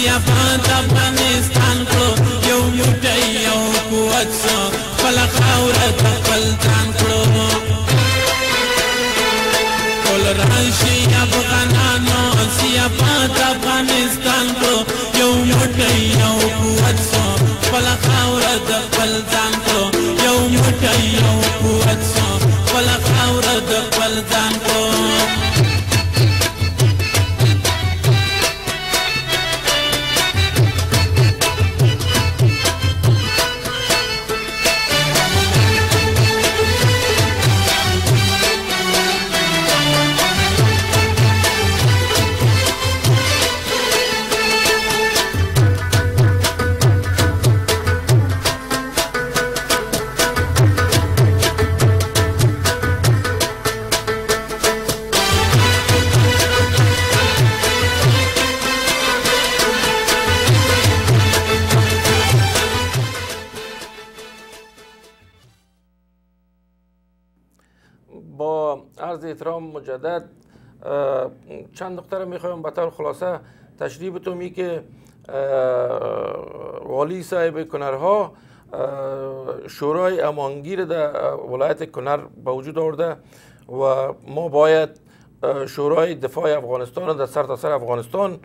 سیافات افغانستان کړو یو موټی یو قوت سو خپل خاوره ته خپل ځان کړو ټول راشي افغانانو سیافات افغانستان کړو یو موټی یو قوت سو خپل خاوره ته خپل ځان کړو یو موټی یو قوت سو خپل خاوره ته خپل ځان کړو با عرض احترام مجدد چند نکته رو میخوایم به طور خلاصه تشریح بتومی که والی صاحب کنرها شورای امانگیر در ولایت کنر به وجود آورده و ما باید شورای دفاع افغانستان در سرتاسر افغانستان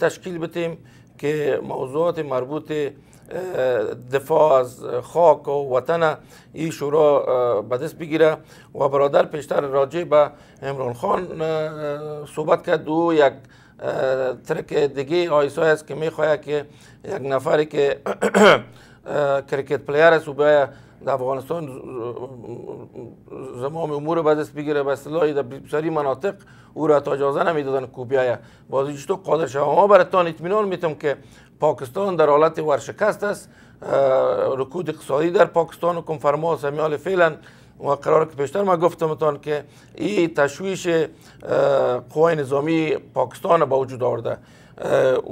تشکیل بدیم که موضوعات مربوط دفاع از خاک و وطن این شورا به دست بگیره و برادر پیشتر راجع به عمران خان صحبت کرد او یک ترک دیگه آیسای است که میخواهد که یک نفری که کریکت پلیر است و باید در افغانستان زمام امور به دست بگیره به اصطلاح در بسیاری مناطق او را تا اجازه نمیدادن کو بیایه بازیش تو قادر شد. ما براتان اطمینان میتم که پاکستان در حالت ورشکست است. رکود اقتصادی در پاکستان و کنفرما سمیال فعلا و قرار که پیشتر ما گفتمتان که این تشویش قوای نظامی پاکستان به وجود آورده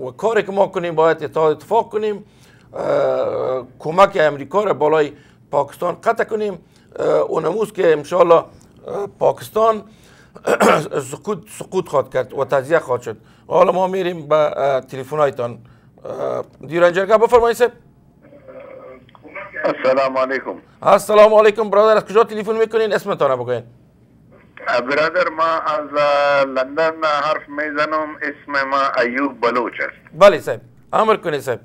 و کاری که ما کنیم باید اتفاق کنیم کمک امریکا را بالای پاکستان قطع کنیم اونموز که انشاءالله پاکستان سقوط خواهد کرد و تجزیه خواهد شد. حالا ما میریم به تلفن هایتان. دیرانجرگاه بفرمایید صاحب. السلام علیکم. السلام علیکم برادر، از کجا تلفن میکنین؟ اسمتان بگوین. برادر ما از لندن حرف میزنم، اسم ما ایوب بلوچ است. بله صاحب، امر کنید صاحب.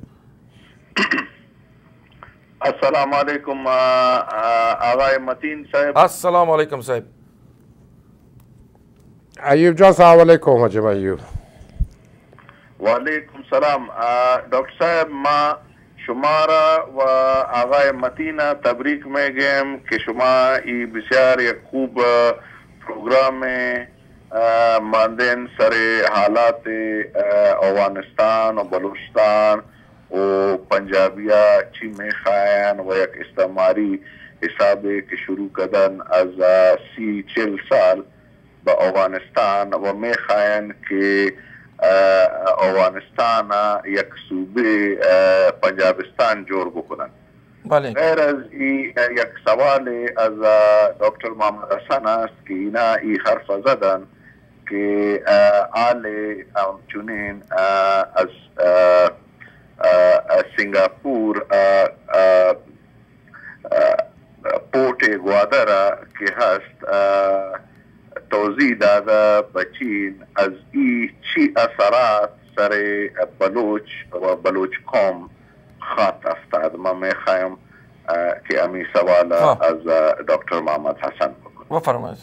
السلام علیکم آقای متین صاحب. السلام علیکم صاحب. ایوب جان سلام علیکم. حاجم ایوب. و علیکم سلام. دکتر صاحب ما شما را و آقای متین تبریک میگم که شما ای بسیار یک خوب پروگرام ماندن سر حالات افغانستان و بلوچستان و پنجابیا چی میخواین و یک استعماری حسابی که شروع کردن از 30-40 سال به افغانستان و میخواین که افغانستان یک صوبه پنجابستان جور بکنن. بله. غیر از این یک سوال از دکتر محمد حسن است که اینا ای حرف زدن که آل چونین از سنگاپور پورت گوادر که هست توضیح داده به چین از ای چی اثرات سر بلوچ و بلوچ قوم خط افتاد. ما میخوایم که امی سوال از دکتر محمد حسن بکنم. بفرمایید.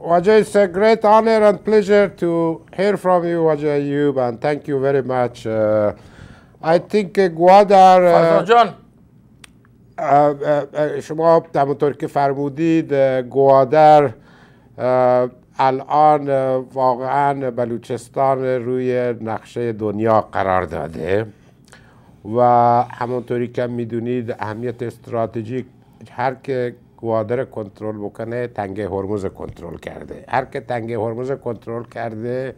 Wajah, it's a great honor and pleasure to hear from you, Wajah Ayub, and thank you very much. I think Gwadar شما همونطور که فرمودید گوادر الان واقعا بلوچستان روی نقشه دنیا قرار داده و همونطوری که میدونید اهمیت استراتژیک هر که گوادر کنترل بکنه تنگه هرمز کنترل کرده. هر که تنگه هرمز کنترل کرده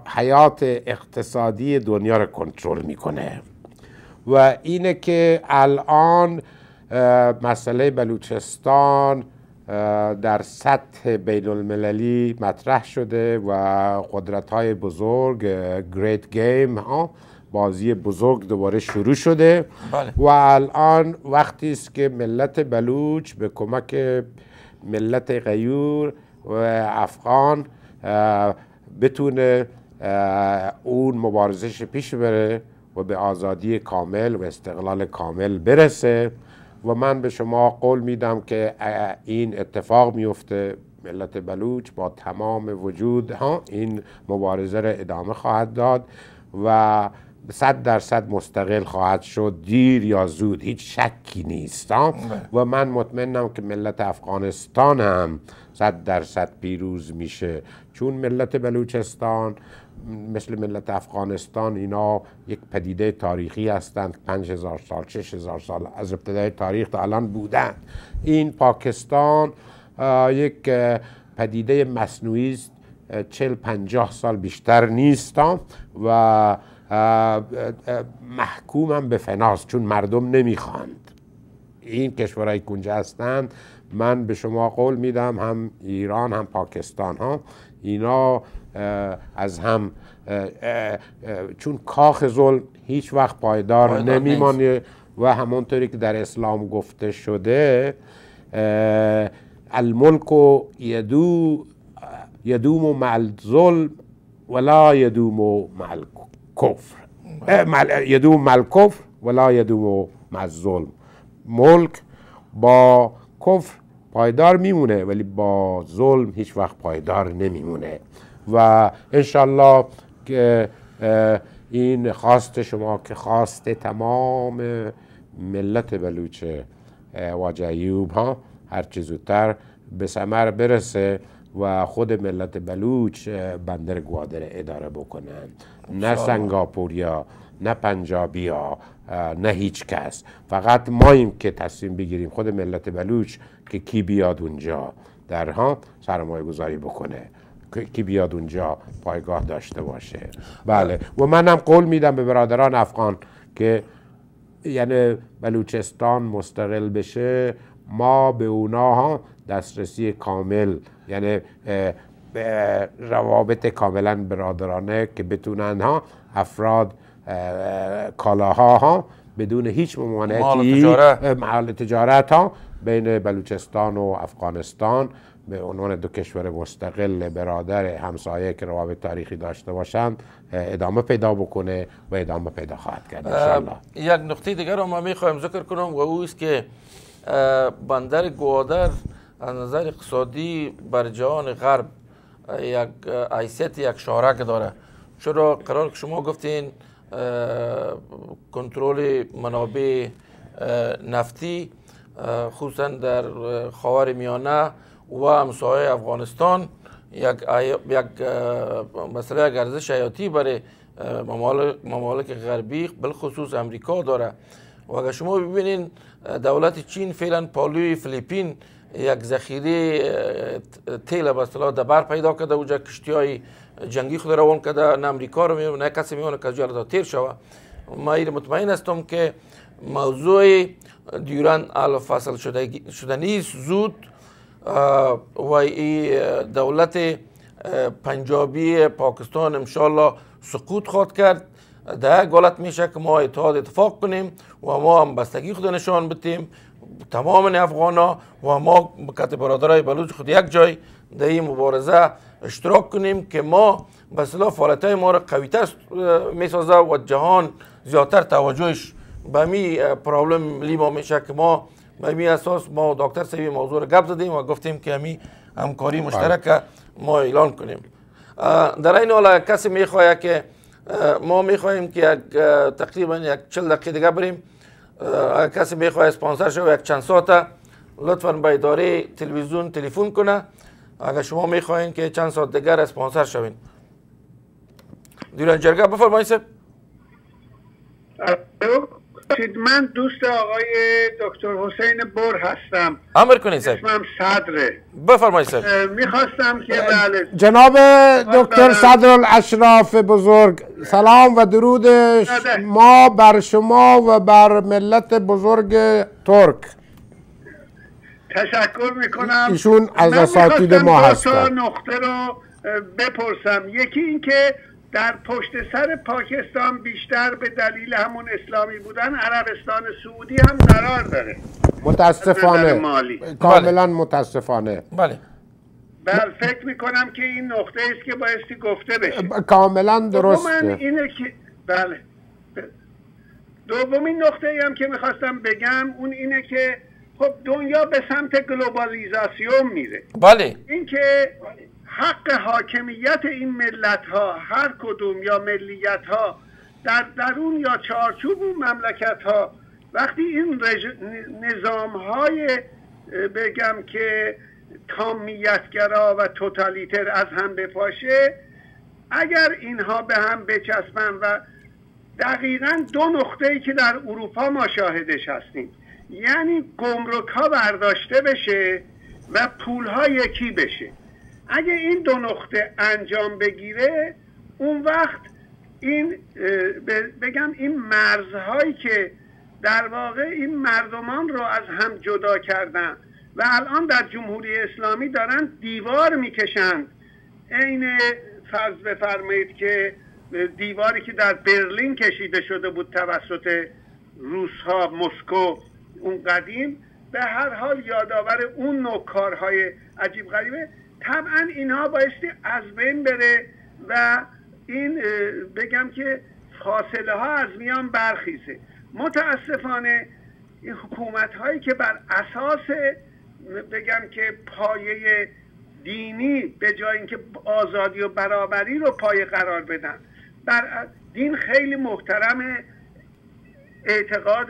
حیات اقتصادی دنیا رو کنترل میکنه و اینه که الان مسئله بلوچستان در سطح بین المللی مطرح شده و قدرت های بزرگ گریت گیم بازی بزرگ دوباره شروع شده. بله. و الان وقتی است که ملت بلوچ به کمک ملت غیور و افغان بتونه اون مبارزش پیش بره و به آزادی کامل و استقلال کامل برسه. و من به شما قول میدم که این اتفاق میفته. ملت بلوچ با تمام وجود این مبارزه را ادامه خواهد داد و 100% مستقل خواهد شد، دیر یا زود، هیچ شکی نیست. و من مطمئنم که ملت افغانستان هم 100% پیروز میشه، چون ملت بلوچستان مثل ملت افغانستان اینا یک پدیده تاریخی هستند. 5000 سال 6000 سال از ابتدای تاریخ تا الان بودند. این پاکستان یک پدیده مصنوعی است، 40-50 سال بیشتر نیست و محکوم هم به فناست، چون مردم نمیخواند. این کشورهای کنجه هستند. من به شما قول میدم هم ایران هم پاکستان اینا از هم، چون کاخ ظلم هیچ وقت پایدار نمیمانه و همونطوری که در اسلام گفته شده الملک یدوم مع الظلم ولا یدوم مع الکفر، یدوم مع الکفر ولا یدوم مع الظلم. ملک با کفر پایدار میمونه ولی با ظلم هیچ وقت پایدار نمیمونه. و انشالله که این خواست شما که خواست تمام ملت بلوچ واج ایوب هرچه زودتر به ثمر برسه و خود ملت بلوچ بندر گوادر اداره بکنن، نه سنگاپوریا، نه پنجابیا، نه هیچ کس. فقط ماییم که تصمیم بگیریم خود ملت بلوچ که کی بیاد اونجا درها سرمایه گذاری بکنه، کی بیاد اونجا پایگاه داشته باشه. بله. و منم قول میدم به برادران افغان که یعنی بلوچستان مستقل بشه، ما به اونها دسترسی کامل، یعنی روابط کاملا برادرانه که بتونن افراد کالاها بدون هیچ ممانعتی محل تجارت بین بلوچستان و افغانستان به عنوان دو کشور مستقل برادر همسایه که روابط تاریخی داشته باشند ادامه پیدا بکنه و ادامه پیدا خواهد کرد انشاءالله. یک نکته دیگر رو ما میخوایم ذکر کنم و او است که بندر گوادر از نظر اقتصادی بر جهان غرب یک حیثیت یک شاهرگ داره. چرا قرار که شما گفتین کنترل منابع نفتی خصوصا در خاور میانه و همسایه افغانستان یک مسئله، یک ارزش حیاتی برای ممالک غربی بالخصوص امریکا داره. و اگر شما ببینین دولت چین فعلا پالوی فیلیپین یک ذخیره تیل به اصطلاح در بر پیدا کرده، اونجا کشتی‌های جنگی خود روان کرده، نه امریکا رو میونه نه کسی میونه که از جلتا تیر شوه. ما مطمئن هستم که موضوع دیوران الفصل شدنی زود و این دولت پنجابی پاکستان انشالله سقوط خواهد کرد. در یک حالت میشه که ما اتفاق کنیم و ما هم بستگی خود نشان بدیم تمام افغانا و ما کت برادرای بلوچ خود یک جای در این مبارزه اشتراک کنیم که ما به اصطلاح فعالیت‌های ما را قوی‌تر میسازه و جهان زیادتر توجهش به می پرابلم ملی ما میشه که ما به می اساس ما دکتر سیوی موضوع را گپ زدیم و گفتیم که همی همکاری مشترک ما اعلان کنیم. در این حال کسی میخواد که ما میخواهیم که تقریبا یک 40 دقیقه دیگه بریم. کسی میخواد اسپانسر شو یک چند ساعته لطفاً به اداره تلویزیون تلفن کنه اگر شما میخواهید که چند ساعت دیگر اسپانسر شوین. دیران جرگه بفرمایید صاحب. من دوست آقای دکتر حسین بر هستم. امر کنید صاحب. اسمم صدره. بفرمایید صاحب. میخواستم که بله جناب دکتر صدرالاشراف بزرگ، سلام و درود ما بر شما و بر ملت بزرگ ترک. تشکر میکنم. ایشون از اساتید ما هستن. من میخواستم نقطه رو بپرسم. یکی این که در پشت سر پاکستان بیشتر به دلیل همون اسلامی بودن عربستان سعودی هم قرار داره. متاسفانه، کاملا متاسفانه. بله. فکر میکنم که این نقطه است که بایستی گفته بشه. کاملا درسته. اینه که بله. دومین نقطه ای هم که میخواستم بگم اون اینه که خب دنیا به سمت گلوبالیزاسیون میره. بله. این که حق حاکمیت این ملت ها هر کدوم یا ملیت ها در درون یا چارچوب اون مملکت ها وقتی این نظام های بگم که تامیتگرا و توتالیتر از هم بپاشه، اگر اینها به هم بچسبن و دقیقاً دو نقطه‌ای که در اروپا ما شاهدش هستیم، یعنی گمرک ها برداشته بشه و پول ها یکی بشه، اگه این دو نقطه انجام بگیره اون وقت این بگم این مرزهایی که در واقع این مردمان رو از هم جدا کردن و الان در جمهوری اسلامی دارن دیوار میکشند، عین فرض بفرمایید که دیواری که در برلین کشیده شده بود توسط روس‌ها، مسکو اون قدیم، به هر حال یادآور اون نوع کارهای عجیب غریبه. طبعا اینها بایستی از بین بره و این بگم که فاصله ها از میان برخیزه. متاسفانه این حکومت هایی که بر اساس بگم که پایه دینی به جای اینکه آزادی و برابری رو پایه قرار بدن، بر دین خیلی محترم، اعتقاد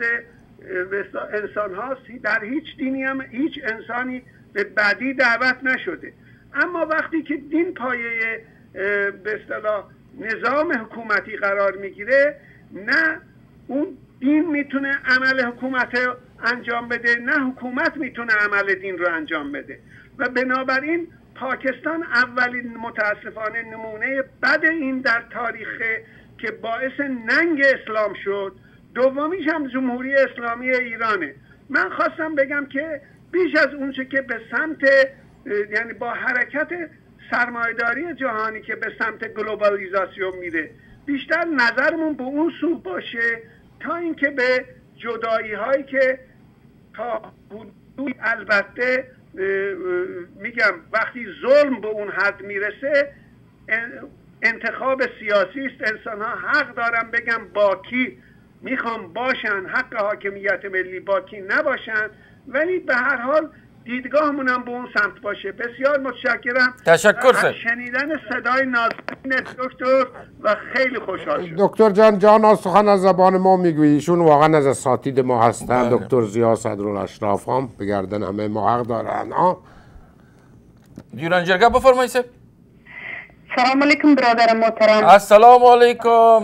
انسان هاست، در هیچ دینی هم هیچ انسانی به بدی دعوت نشده، اما وقتی که دین پایه به اصطلاح نظام حکومتی قرار میگیره، نه اون دین میتونه عمل حکومت رو انجام بده، نه حکومت میتونه عمل دین رو انجام بده. و بنابراین پاکستان اولین متاسفانه نمونه بد این در تاریخ که باعث ننگ اسلام شد. دومیش هم جمهوری اسلامی ایرانه. من خواستم بگم که بیش از اونچه که به سمت یعنی با حرکت سرمایه‌داری جهانی که به سمت گلوبالیزاسیون میره، بیشتر نظرمون به اون سو باشه تا اینکه به جدایی هایی که تا حدود البته میگم وقتی ظلم به اون حد میرسه انتخاب سیاسی است، انسان ها حق دارن بگم با کی میخوام باشن، حق حاکمیت ملی با کی نباشن، ولی به هر حال دیدگاهمون هم به اون سمت باشه. بسیار متشکرم. تشکر سر شنیدن صدای نازنین دکتر و خیلی خوشحال شدم. دکتر جان سخن از زبان ما میگویی، ایشون واقعا از اساتید ما هستن. دکتر ضیا صدرالاشراف هم به گردن همه ما حق دارن. دیوران جرگه بفرمایید. سلام علیکم برادر محترم. السلام علیکم.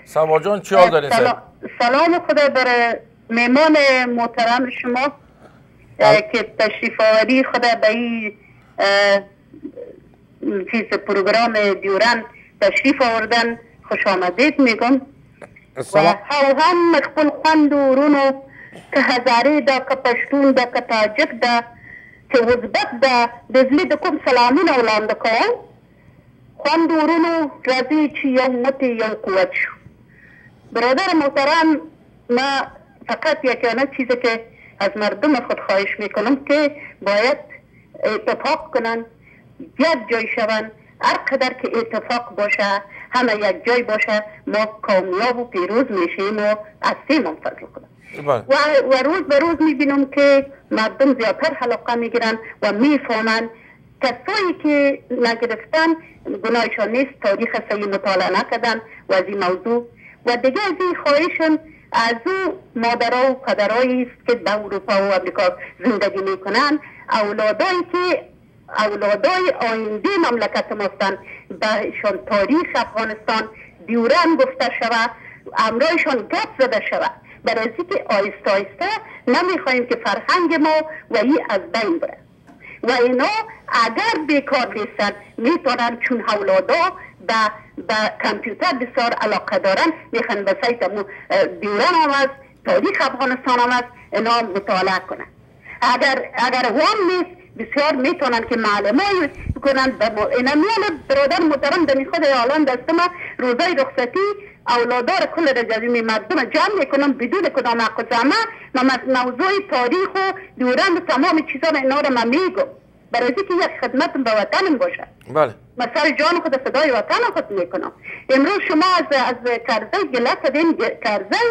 سبا جان چی حال دارین سر؟ سلام خدا بر مهمان محترم شما که تشریف آوری خدا به این چیز پروگرام دیوران تشریف آوردن خوش آمدید میگم. و هم خپل خوند و رونو که هزاره دا که پشتون دا که تاجک دا که وزبت دا دزلی دا کم سلامون اولان دا کن خوند و رونو رضی چی یو متی یو قوت شو. برادر محترم، ما فقط یکانه چیزی که از مردم خود خواهش میکنم که باید اتفاق کنن، یک جای شون، هر قدر که اتفاق باشه همه یک جای باشه ما کامیاب و پیروز میشیم و هستیم هم فضل کنم. و روز به روز میبینم که مردم زیادتر حلقه میگیرن و میفهمن کسایی که نگرفتن گناهشان نیست، تاریخ صحیح مطالعه نکردن و از این موضوع. و دیگه از این خواهشم از او مادرها و پدرهایی است که در اروپا و امریکا زندگی میکنن، اولادایی که اولادای آینده مملکت ماستن، بهشان تاریخ افغانستان دیوران گفته شود، امرایشان گپ زده شود، برای که آیسته آیسته نمیخواهیم که فرهنگ ما و این از بین بره. و اینا اگر بیکار نیستن میتونن چون اولادا به کامپیوتر بسیار علاقه دارن، میخوان به سایت دیوران هم از تاریخ افغانستان هم از اینا مطالعه کنن. اگر وام نیست بسیار میتونن که معلومه کنن. اینا میان برادر محترم در خود اعلان دست ما روزای رخصتی اولادار کل رجزیمی مردم جمع میکنم بدون کدام حق زحمه موضوع تاریخ و دوران تمام چیزا اینا رو من میگم برای که یک خدمت به وطنم باشه. بله. مثلا جان خود صدای وطن خود میکنم. امروز شما از کرزی گله کردین. کرزی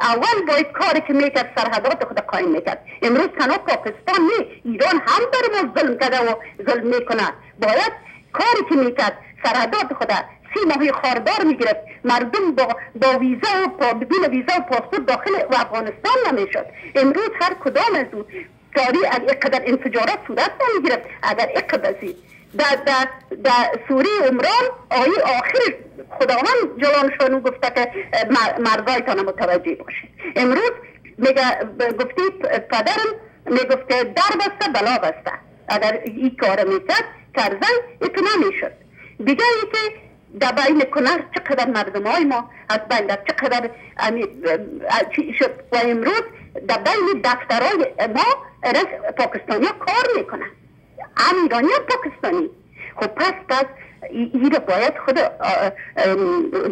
اول باید کاری که میکرد سرحدات خود قایم میکرد. امروز تنها پاکستان نه، ایران هم در ما ظلم کرده و ظلم میکنه. باید کاری که میکرد سرحدات خود 3 ماهی خاردار میگرفت، مردم با ویزا و بدون ویزا و پاسپورت داخل و افغانستان نمیشد. امروز هر کدام از اون کاری از اینقدر انفجارات صورت نمیگرفت. اگر اقدسی در سوری عمران آخر خداوند جلالشانو گفته که مرزایتان متوجه باشید. امروز گفتی پدرم میگفته در بسته بلا بسته. اگر این کار میکرد کرزی ایتو نمیشد. دیگه ای که در بین کنر چقدر مردم های ما از بین در چقدر شد و امروز در بین دفترهای ما پاکستانی ها کار میکنن. هم ایرانی هم پاکستانی. خب پس این رو باید خود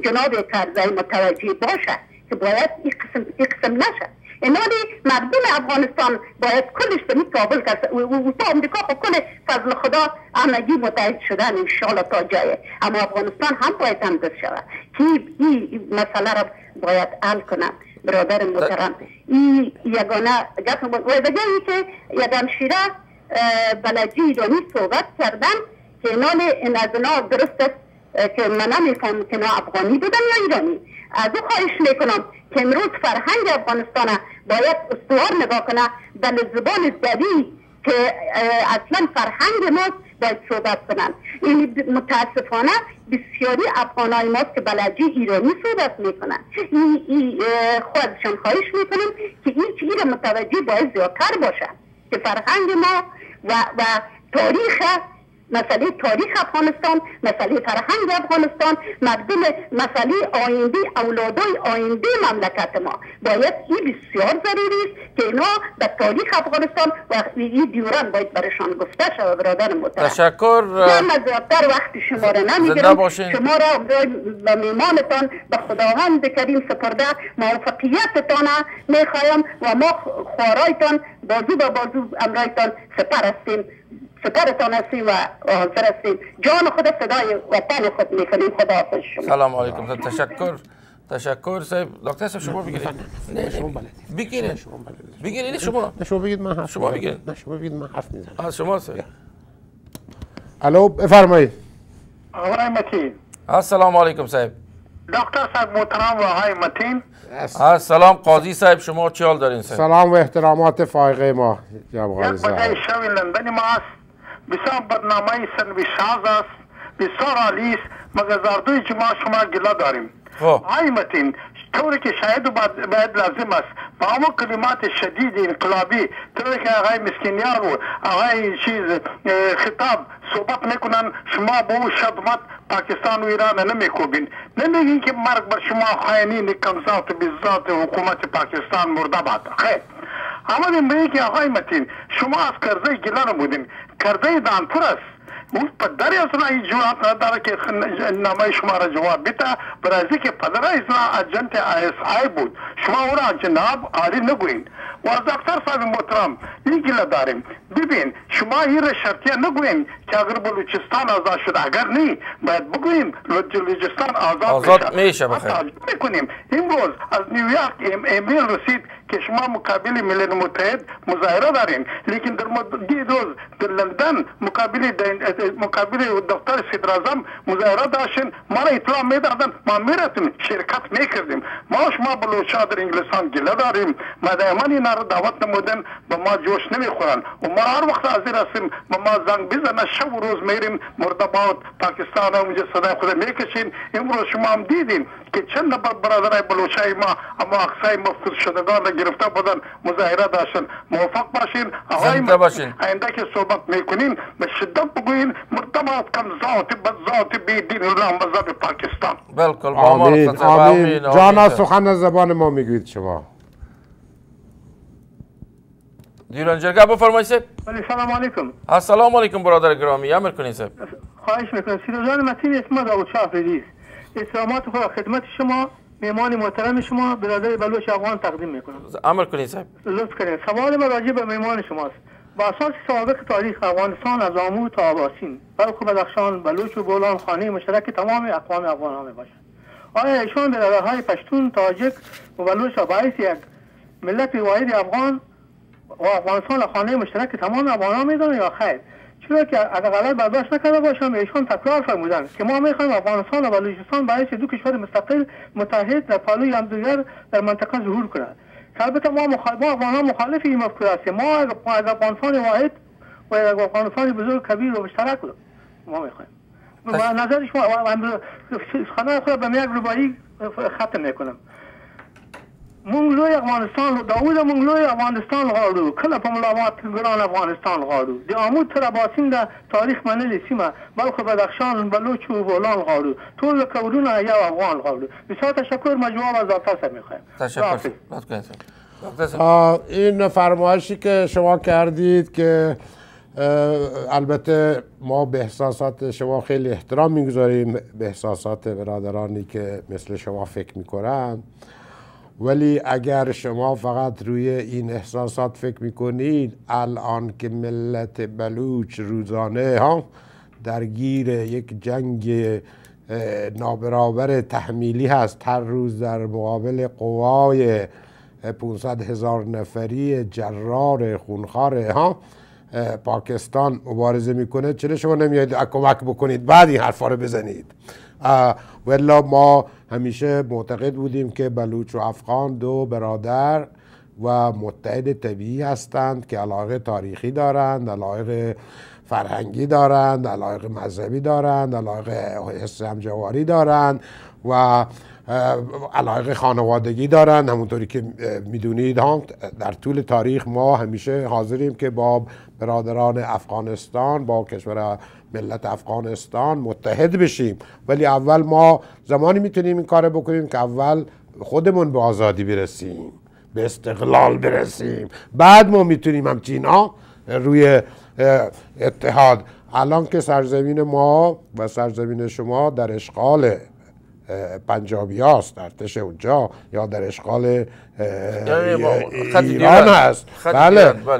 جناب کرزی متوجه باشه که باید این قسم نشه. اینالی مردم افغانستان باید کلش به کابل کرد و تا امریکا خب کل فضل خدا همگی متحد شدن انشاءالله تا جایه. اما افغانستان هم باید هم دست شود که این مسئله را باید حل کنم. برادر محترم این یگانه گفتم و دیگه ای که یک همشیره بلدی ایرانی صحبت کردن که این از اینا درست است که من نمیفهم که اینا افغانی بودن یا ایرانی. از او خواهش میکنم که امروز فرهنگ افغانستان باید استوار نگاه کنه در زبان زدی که اصلا فرهنگ ماست باید صحبت کنن. این متاسفانه بسیاری افغانای ماست که بلدی ایرانی صحبت میکنن. این خودشان خواهش میکنم که این چیز متوجه باید زیادتر باشه که فرهنگ ما و تاریخ مسئله تاریخ افغانستان، مسئله فرهنگ افغانستان، مردم مسئله آینده اولادای آینده مملکت ما باید این بسیار ضروری است که اینا در تاریخ افغانستان و این دوران باید برشان گفته شود. برادر محترم تشکر. من زیادتر وقت شما را نمیگیرم. شما را به میمانتان به خداوند کریم سپرده موفقیتتان میخوایم و ما خوارایتان بازو به بازو امرایتان سپر هستیم. سپرتان هستیم و حاضر هستیم. جان خود صدای وطن خود میکنیم. خدا حافظ شما. سلام علیکم. تشکر صاحب. دکتر صاحب شما بگیرید. نه شما بلدید. بگیرید. شما بلدید. بگیرید شما. نه شما بگید من حرف. شما بگیرید. نه شما بگید من حرف میزنم. از شما صاحب. الو بفرمایید. آقای متین. السلام علیکم صاحب. دکتر صاحب محترم و آقای متین. السلام قاضی صاحب شما چی حال دارین صاحب؟ سلام و احترامات فائقه ما جناب یک قاضی صاحب. بجای شوی لندن ما است. بسیار برنامه سنوی شاز است. بسیار عالی است. مگر زاردوی جماع شما گله داریم. آقای متین طوری که شاید باید لازم است با همون کلمات شدید انقلابی طوری که آقای مسکینیار و آقای چیز خطاب صحبت میکنن شما با اون شدمت پاکستان و ایران نمیکوبین. نمیگین که مرگ بر شما خائنین کمزات و بیزات حکومت پاکستان مرده باد. خیر آمدیم به که آقای متین شما از کرزی گله نمودین. کرزی دانپور است. اون پدری اصلا این جواب نداره که نامه شما را جواب بیده برای که پدر اصلا اجنت ISI بود. شما او را جناب عالی نگوین. و از دکتر صاحب محترم این گله داریم. ببین شما این را شرطیه نگوین که اگر بلوچستان آزاد شد اگر نی باید بگوییم بلوچستان آزاد میشه. بخیر میکنیم. امروز از نیویورک ایمیل رسید که شما مقابل ملل متحد مظاهره دارین لیکن در روز در لندن مقابل دفتر صدر اعظم مظاهره داشتین ما را اطلاع میدادن ما میرفتیم شرکت میکردیم. ما شما بلوچا در انگلستان گله داریم ما دائما اینا را دعوت نمودن به ما جوش نمیخورن و ما هر وقت حاضر هستیم به ما زنگ بزنه شب و روز میریم مرداباد پاکستان و اونجا صدای خود میکشین. امروز شما هم دیدین که چند نفر برادرای بلوچای ما اما اقصای مفقود شدگان را گرفته بودن مظاهره داشتن. موفق باشین. زنده باشین. آینده که صحبت میکنین به شدت بگوین مردمات کم ذات بد ذات بی دین الله مذهب پاکستان. بالکل. آمین آمین. جانا سخن از زبان ما میگوید شما. دیران جرگه بفرمایید صاحب. سلام علیکم. السلام علیکم برادر گرامی، امر کنید صاحب. خواهش میکنم. سیروزان متین اسم داوود شاه افریدی است. احترامات خود خدمت شما، مهمان محترم شما، برادر بلوچ افغان تقدیم میکنم. امر کنید صاحب. لطف کنید. سوال من راجع به مهمان شماست. با اساس سابق تاریخ افغانستان از آمو تا آباسین، بلخ و بدخشان، بلوچ و بولان خانه مشترک تمام اقوام افغان ها میباشد. آیا ایشان برادرهای پشتون، تاجک و بلوچ باعث یک ملت واحد افغان و افغانستان خانه مشترک تمام افغان ها میدانند یا خیر؟ چرا که اگر غلط برداشت نکرده باشم ایشان تکرار فرمودند که ما میخوایم افغانستان و بلوچستان باعث دو کشور مستقل متحد در پالوی همدیگر در منطقه ظهور کنند. البته ما افغان‌ها مخالف این مفکوره هستیم. ما از افغانستان واحد و از افغانستان بزرگ کبیر و مشترک ما میخوایم. نظر شما خانه خود به یک روبایی ختم میکنم. منگلوی افغانستان داوود منگلوی افغانستان غاړو کله په ملاوات ګران افغانستان غاړو د آمود تر اباسین د تاریخ منلې سیمه بلخ بدخشان بلوچ و بولان غاړو ټول کورونه یو افغان غاړو. بسیار تشکر. مجموعه از دکتر صاحب میخوایم. تشکر. این فرمایشی که شما کردید که البته ما به احساسات شما خیلی احترام میگذاریم، به احساسات برادرانی که مثل شما فکر میکنن، ولی اگر شما فقط روی این احساسات فکر میکنید، الان که ملت بلوچ روزانه درگیر یک جنگ نابرابر تحمیلی هست، هر روز در مقابل قوای 500,000 نفری جرار خونخوار پاکستان مبارزه میکنه، چرا شما نمیایید کمک بکنید بعد این حرفا رو بزنید؟ ولی ما همیشه معتقد بودیم که بلوچ و افغان دو برادر و متحد طبیعی هستند که علاقه تاریخی دارند، علاقه فرهنگی دارند، علاقه مذهبی دارند، علاقه حس همجواری دارند و علاقه خانوادگی دارند. همونطوری که میدونید در طول تاریخ ما همیشه حاضریم که با برادران افغانستان، با کشور ملت افغانستان متحد بشیم، ولی اول ما زمانی میتونیم این کار بکنیم که اول خودمون به آزادی برسیم، به استقلال برسیم، بعد ما میتونیم همچین روی اتحاد. الان که سرزمین ما و سرزمین شما در اشغال پنجابی هاست، ارتش اونجا، یا در اشغال ایران هست.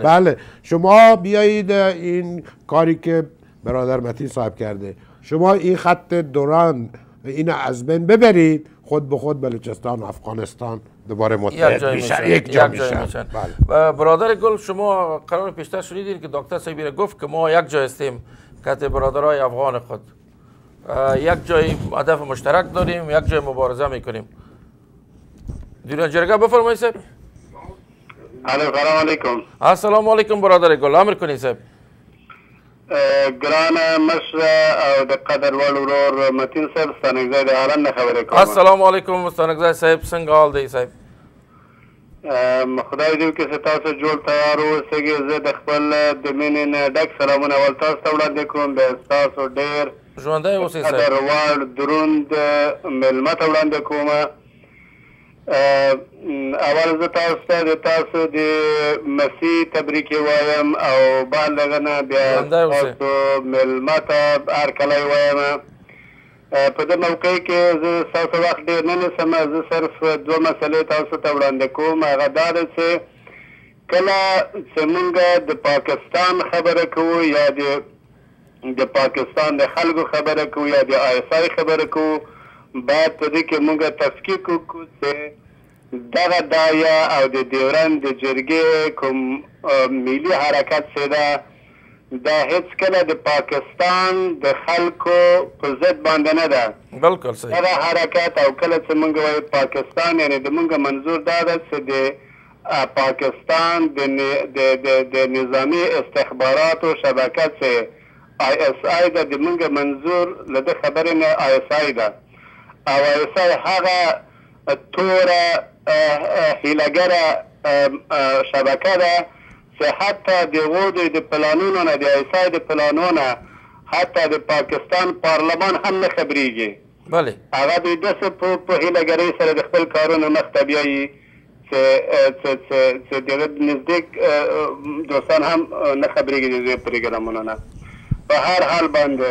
بله شما بیایید این کاری که برادر متین صاحب کرده، شما این خط دوران این از بین ببرید، خود به خود بلوچستان و افغانستان دوباره متحد میشن، یک جا میشن. برادر گل، شما قرار پیشتر شنیدین که دکتر صاحبی را گفت که ما یک جا هستیم که برادرای افغان خود یک جای هدف مشترک داریم، یک جای مبارزه میکنیم. دیران جرگه بفرمایید صاحب. السلام علیکم. السلام علیکم برادر گل، امر کنید صاحب. ګرانه مشره او د قدر وړ ورور متین صاحب ستانکزی د حالن نه خبرې کوم. السلام علیکم ستانکزی صاحب، څنګه حال دی صاحب؟ خدای دې وکړي چې تاسو جوړ تیار اوسئ. زه د خپل د مینې نه ډک سلامونه اول تاسو ته وړاندې کوم. د ستاسو ډېر ژوندی اوسئ صاحب. قدر وړ دروند مېلمه ته وړاندې کوم. اول زه تاسو ته د تاسو د مسیح تبریکې وایم او بعد دغه نه بیا تاسو مېلمه ته هرکلی وایم. په دې موقع کې زه ستاسو وخت ډېر نه نیسم. زه صرف دوه مسلې تاسو ته وړاندې کوم. هغه دا ده چې کله چې موږ د پاکستان خبره کوو یا د پاکستان د خلکو خبره کوو یا د ISI خبره کوو، باید په دې کې موږ تفکیک وکړو چې دغه دایه او د ډیورند د جرګې کوم ملي حرکت چې ده، دا هیڅ کله د پاکستان د خلکو په ضد باندې نه ده. بلکل صحیح. دغه حرکت او کله چې موږ وایو پاکستان، یعنې د موږ منظور دا ده چې د پاکستان د نظامي استخباراتو شبکه چې ISI ده، د موږ منظور له د خبرې نه ISI ده. او ISI هغه توره هیلهګره شبکه ده چې حتی د هغو د پلانونو نه، د ISI د پلانونو نه حتی د پاکستان پارلمان هم نه خبرېږي. بله. هغه دوی داسې په هیلهګرۍ سره د خپل کارونو مخ ته بیایي دیگه نزدیک دوستان هم نخبری دیگه پروگرامونه نه په هر حال باندې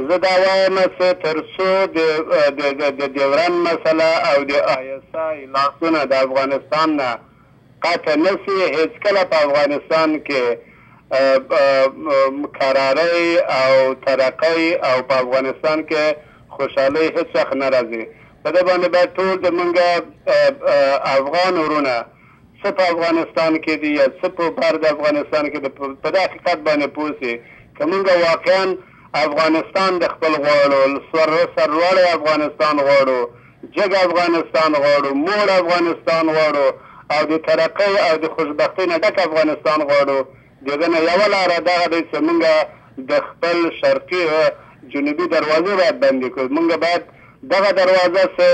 زه دا وایم چې تر څو د ډیورنډ مسله او د ISI لاسونه د افغانستان نه قطع نشي هیڅکله په افغانستان کې قرارۍ او ترقۍ او په افغانستان کې خوشحالۍ هیڅ وخت نه راځي. په دې باندې باید ټول زمونږ افغان وروڼه څه په افغانستان کې دي یا څه په بهر د افغانستان کې په دې حقیقت باندې پوه شي که موږ واقعا افغانستان د خپل غواړو سرلوړی افغانستان غواړو جګ افغانستان غواړو موړ افغانستان غواړو او د ترقۍ او د خوشبختۍ نه ډک افغانستان غواړو د دې نه یوه لاره دغه دی چې موږ د خپل شرقي جنوبي دروازې باید بندې کړو. موږ باید دغه دروازه چې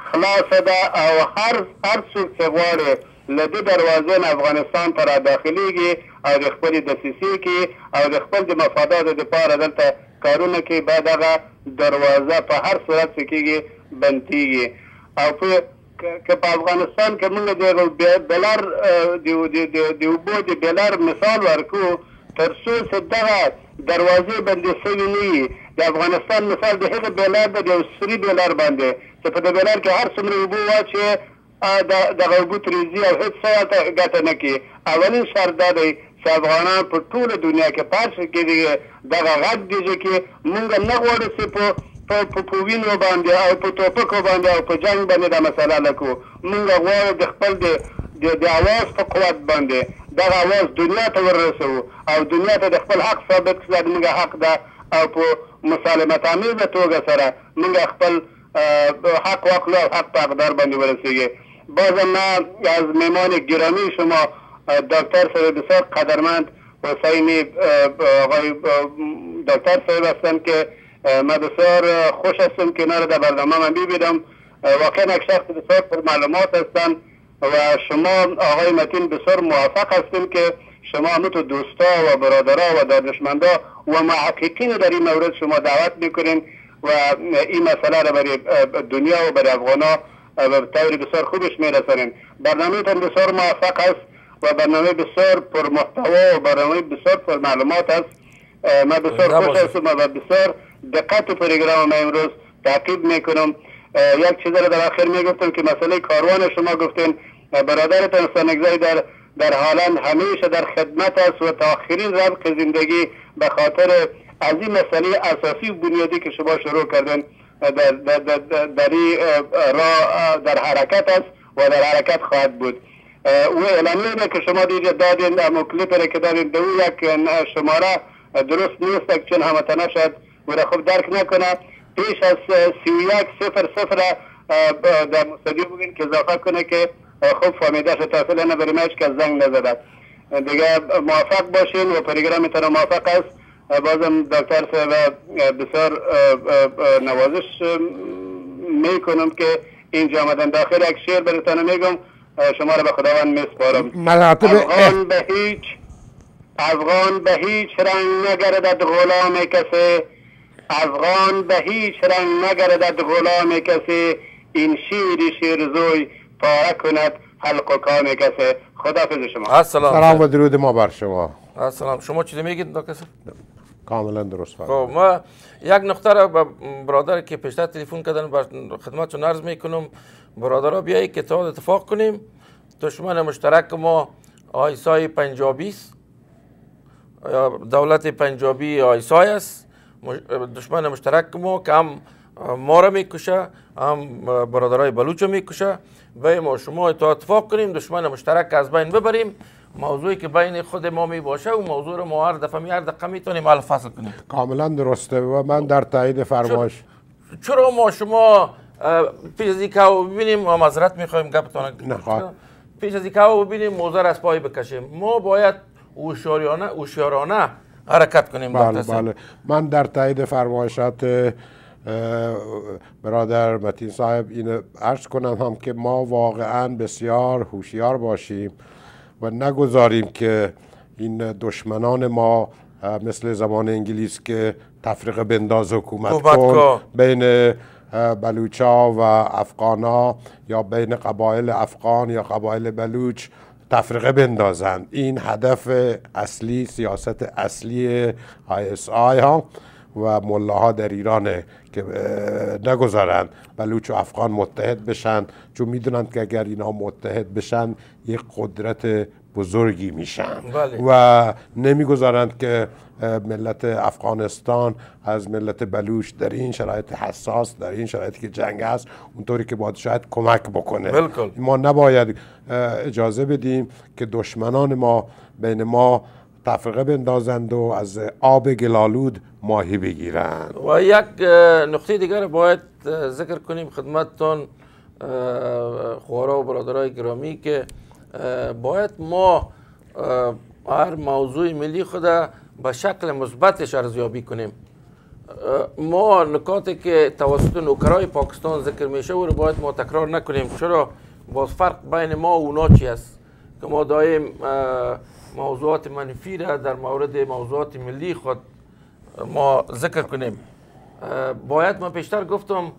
خلاصه ده او هر څوک چې غواړي له دې دروازې نه افغانستان ته راداخلېږي او د خپلې دسیسې کې او د خپل د مفاداتو دپاره دلته کارونه کوي باید دغه دروازه په هر صورت چې کېږي بندېږي. او که په افغانستان کې موږ د بلار د اوبو د بلار مثال ورکړو تر څو چې دغه دروازې بندې شوي نه وي د افغانستان مثال د هغه بلار د یو سري بلار باندې چې په دې بلار کې هر څومره اوبه واچوي دغه اوبه ترې ځي او هېڅ څه ورته ګټه نه کوي. اولین شرط دا دی چې افغانان په ټوله دنیا کې په هر څه کې دغه غږ دیږي کې موږ نه غواړو چې په وینو باندې او په ټوپکو باندې او په جنګ باندې دا مسله لکو. موږ غواړو د خپل د اواز په قوت باندې دغه اواز دنیا ته ورسوو او دنیا ته د خپل حق ثابت کړو چې موږ حق ده او په مسالمت آمیزه توګه سره موږ خپل حق واخلو او حق په حقدار باندې ورسیږي. بازم من از مهمان گرامی شما دکتر صاحب بسیار قدرمند حسینی آقای دکتر صاحب هستند که من بسیار خوش هستم کنار در برنامه من ببینم. واقعا یک شخص بسیار پر معلومات هستند و شما آقای متین بسیار موفق هستیم که شما همتون دوستا و برادرها و دانشمندا و محققین در این مورد شما دعوت میکنین و این مسئله را برای دنیا و برای افغانا به طور بسیار خوبش میرسانین. برنامه‌تان بسیار موفق است و برنامه بسیار پر محتوا و برنامه بسیار پر معلومات است. من بسیار خوش هستم و بسیار دقت پروگرام ما امروز تعقیب میکنم. یک چیز را در آخر میگفتم که مسئله کاروان شما گفتین برادرتان سانگزای در هالند همیشه در خدمت است و تا آخرین رمق زندگی به خاطر از این مسئله اساسی و بنیادی که شما شروع کردن در حرکت است و در حرکت خواهد بود. و اعلامیه که شما دیگه دادین اما کلیپ را که دادین دو یک شماره درست نیست چون همتنه شد و را خوب درک نکنه. پیش از 3100 در مستدی بگین که اضافه کنه که خوب فهمیده شد تحصیل نبریم هیچ که زنگ نزده. دیگه موفق باشین و پروگرامتان موفق است. بازم دکتر صاحب بسیار نوازش میکنم که اینجا آمدن. داخل یک شعر براتون میگم شما را به خداوند میسپارم. افغان به هیچ رنگ نگردد غلام کسی، افغان به هیچ رنگ نگردد غلام کسی، این شیرزوی پاره کند حلق و کام کسی. خداحافظ شما. سلام و درود ما بر شما. السلام. شما چی میگید دکتر؟ کاملا درست فرمودید. خب ما یک نقطه را به برادر که پیشتر تلفن کردن بر خدمتتون عرض میکنم. برادرها بیایی که اتفاق کنیم. دشمن مشترک ما آیسای پنجابی است. دولت پنجابی آیسای است. دشمن مشترک ما که هم ما را میکشه هم برادرای بلوچ میکشه. و ما شما اتفاق کنیم دشمن مشترک از بین ببریم. موضوعی که بین خود ما می باشه و موضوع رو ما هر دقیقه میتونیم حل فصل کنیم. کاملا درسته و من در تایید فرمایش. چرا ما شما پیش از اینکه ببینیم ما معذرت میخوایم گپتون پیش از اینکه ببینیم موضوع از پای بکشیم ما باید هوشیارانه حرکت کنیم. بله من در تایید فرمایشات برادر متین صاحب این عرض کنم هم که ما واقعا بسیار هوشیار باشیم و نگذاریم که این دشمنان ما مثل زمان انگلیس که تفریق بنداز حکومت کن بین بلوچا و افغانا یا بین قبایل افغان یا قبایل بلوچ تفرقه بندازند. این هدف اصلی، سیاست اصلی ISI ها و ملاها در ایرانه که نگذارند بلوچ و افغان متحد بشن، چون میدونند که اگر اینا متحد بشن یک قدرت بزرگی میشن و نمیگذارند که ملت افغانستان از ملت بلوچ در این شرایط حساس، در این شرایطی که جنگ هست، اونطوری که باید شاید کمک بکنه. ما نباید اجازه بدیم که دشمنان ما بین ما تفرقه بندازند و از آب گلالود ماهی بگیرند. و یک نقطه دیگر باید ذکر کنیم خدمتتون خوارا و برادرای گرامی که باید ما هر موضوع ملی خود به شکل مثبتش ارزیابی کنیم. ما نکاتی که توسط نوکرای پاکستان ذکر میشه و رو باید ما تکرار نکنیم. چرا؟ باز فرق بین ما و اونا چی است که ما دایم موضوعات منفی را در مورد موضوعات ملی خود ما ذکر کنیم. باید ما پیشتر گفتم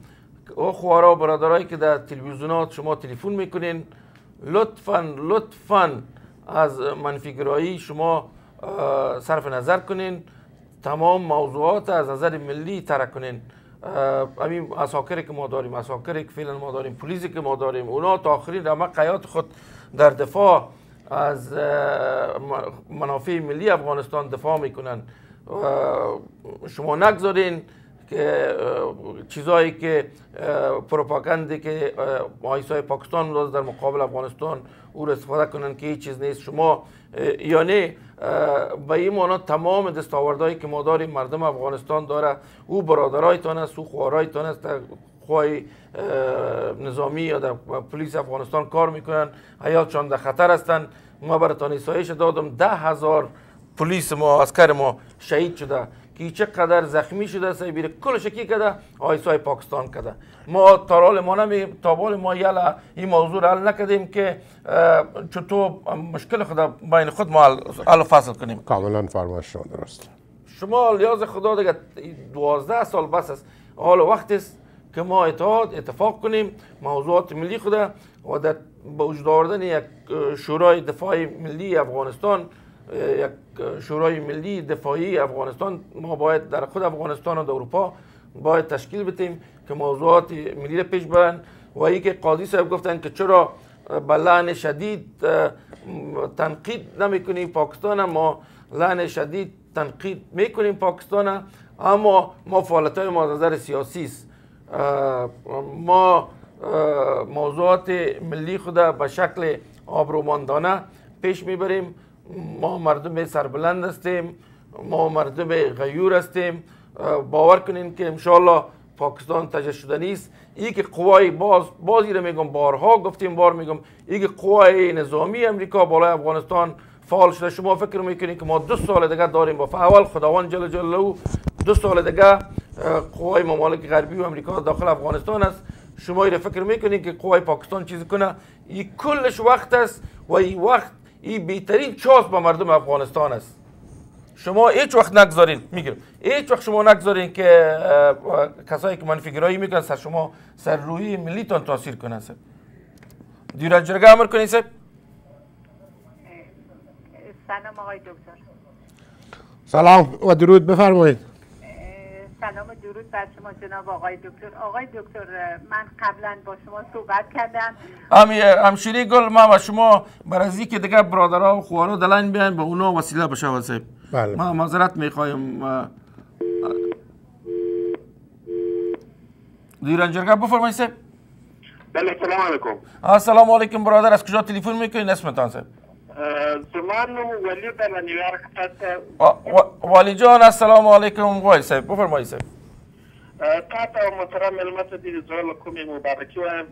او خوارا و برادرایی که در تلویزیونات شما تلفن میکنین، لطفاً از منفیگرایی شما صرف نظر کنین، تمام موضوعات از نظر ملی طرح کنین. همین عساکری که ما داریم، عساکری که فعلا ما داریم، پلیسی که ما داریم، اونا تا آخرین رمق حیات خود در دفاع از منافع ملی افغانستان دفاع میکنن. شما نگذارین که چیزایی که پروپاگاندی که آیسای پاکستان در مقابل افغانستان او را استفاده کنن که هیچ چیز نیست. شما یعنی به این معنا تمام دستاوردهایی که ما داریم مردم افغانستان داره، او برادرایتان است، او خوارایتان است، خوای نظامی یا در پلیس افغانستان کار میکنن، حیاتشان در خطر هستند. ما براتان ایسایش دادم 10,000 پلیس ما، عسکر ما شهید شده که چقدر زخمی شده سیبیر کل شکی کده آیسای پاکستان کده. ما تارال ما نمی تابال ما یلا این موضوع را حل نکردیم که چطور مشکل خود بین خود ما حل فصل کنیم. کاملا فرمایش شما درست. شما لیاز خدا دیگه 12 سال بس است، حال وقت است که ما اتفاق کنیم موضوعات ملی خود و در به وجود آوردن یک شورای دفاعی ملی افغانستان، یک شورای ملی دفاعی افغانستان ما باید در خود افغانستان و در اروپا باید تشکیل بدیم که موضوعات ملی را پیش برند. و ای که قاضی صاحب گفتن که چرا به لعن شدید تنقید نمیکنیم پاکستان، ما لعن شدید تنقید میکنیم پاکستان، اما ما فعالیت های ما نظر سیاسی است. ما موضوعات ملی خود به شکل آبرومندانه پیش میبریم. ما مردم سربلند هستیم، ما مردم غیور هستیم. باور کنین که انشالله پاکستان تجزیه شده نیست. این که قوای بازی رو میگم، بارها گفتیم بار میگم، این که قوای نظامی امریکا بالای افغانستان فعال شده. شما فکر میکنین که ما 2 سال دیگه داریم با اول خداوند جل جلاله 2 سال دیگه قوای ممالک غربی و امریکا داخل افغانستان است. شما این فکر میکنین که قوای پاکستان چیزی کنه؟ این کلش وقت است و این وقت این بهترین چانس به مردم افغانستان است. شما هیچ وقت نگذارین، میگم هیچ وقت شما نگذارین که کسایی که منفیگرایی میکنن سر شما، سر روحی ملیتان تاثیر کنن. سر دیران جرگه امر کنین. سر سلام آقای دکتر. سلام و درود، بفرمایید. سلام و درود بر شما جناب آقای دکتر. آقای دکتر من قبلا با شما صحبت کردم. همشیری گل، ما و شما برای که دیگه برادرها و خوارا دلین بیان به اونا وسیله بشه واسه. بله. ما معذرت میخوایم. دیران جرگه بفرمایید. سر بله سلام علیکم. السلام علیکم برادر، از کجا تلفن میکنین؟ اسمتان سر؟ زمان ولی در نیویورک هست. والی جان السلام علیکم. وای صاحب بفرمایید. صاحب تاسو محترم ملمت دي زول کومې مبارکي وایم.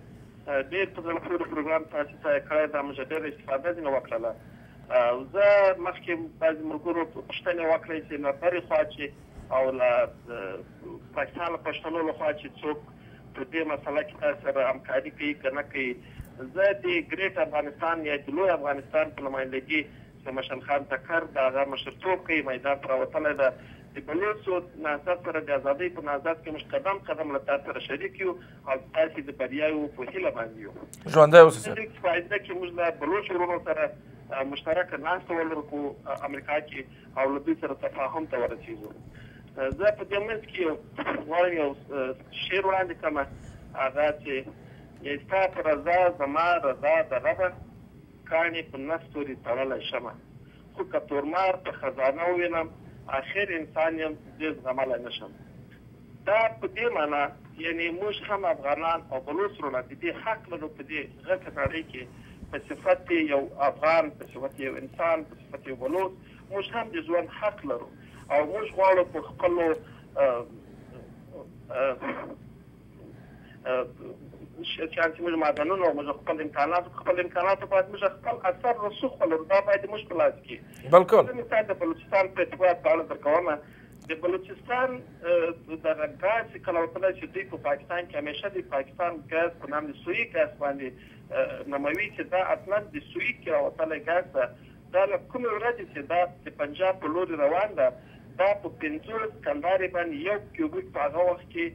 ډېر په زړه پورې پروګرام تاسو ته کړی دا موږ ډېر استفاده ځینې وکړله. زه مخکې بعضې ملګرو پوښتنې وکړې چې له برې خوا چې او له پاکستان له پښتنو له خوا چې څوک په دې مسله کې تاسو سره همکاري کوي که نه کوي. زه د ګریټ افغانستان یا د لوی افغانستان په نمایندګي د مشن خان تکر د هغه مشرتوب کوي، میدان ته راوتلی ده. د بلوڅو نهضت سره د ازادۍ په نهضت کې موږ قدم قدم له تاسو سره شریک یو او تاسو د بریاوو په هیله باندې یو ژوندی اوسئ. د فایده کې موږ له بلوڅ ورونو سره مشترکه ناسته ولرو په امریکا کې او له دوی سره تفاهم ته ورسېږو. زه په دې منځ کې غواړم یو شعر وړاندې کړم، هغه چې ستا په رضا زما رضا د ربه کاڼې په نستوري تړلی شمه، خو که تورمار په خزانه ووینم آخر انسان یم زه زغملی نه شم. دا په دې معنا یعنې موږ هم افغانان او بلوڅ وروڼه د دې حق لرو په دې غټه نړۍ کې په صفت یو افغان، په صفت یو انسان، په صفت یو بلوڅ موږ هم د ژوند حق لرو او موږ غواړو په خپلو شیان چې موږ معدنونه او موږ خپل امکاناتو باید موږ خپل اثر رسوخ ولرو، دا باید موږ په لاس کې. بالکل. زه مثال د بلوچستان په اعتبار په اړه درکومه. د بلوچستان دغه ګاز چې کله وتلی چې دوی په پاکستان کې همیشه د پاکستان ګاز په نام د سویي ګاز باندې نوموي چې دا اصلا د سویي کې راوتلی ګاز ده. دا له کومې ورځې چې دا د پنجاب په لوري روان ده، دا په 50 کندارې باندې یو کیوبیک په هغه وخت کې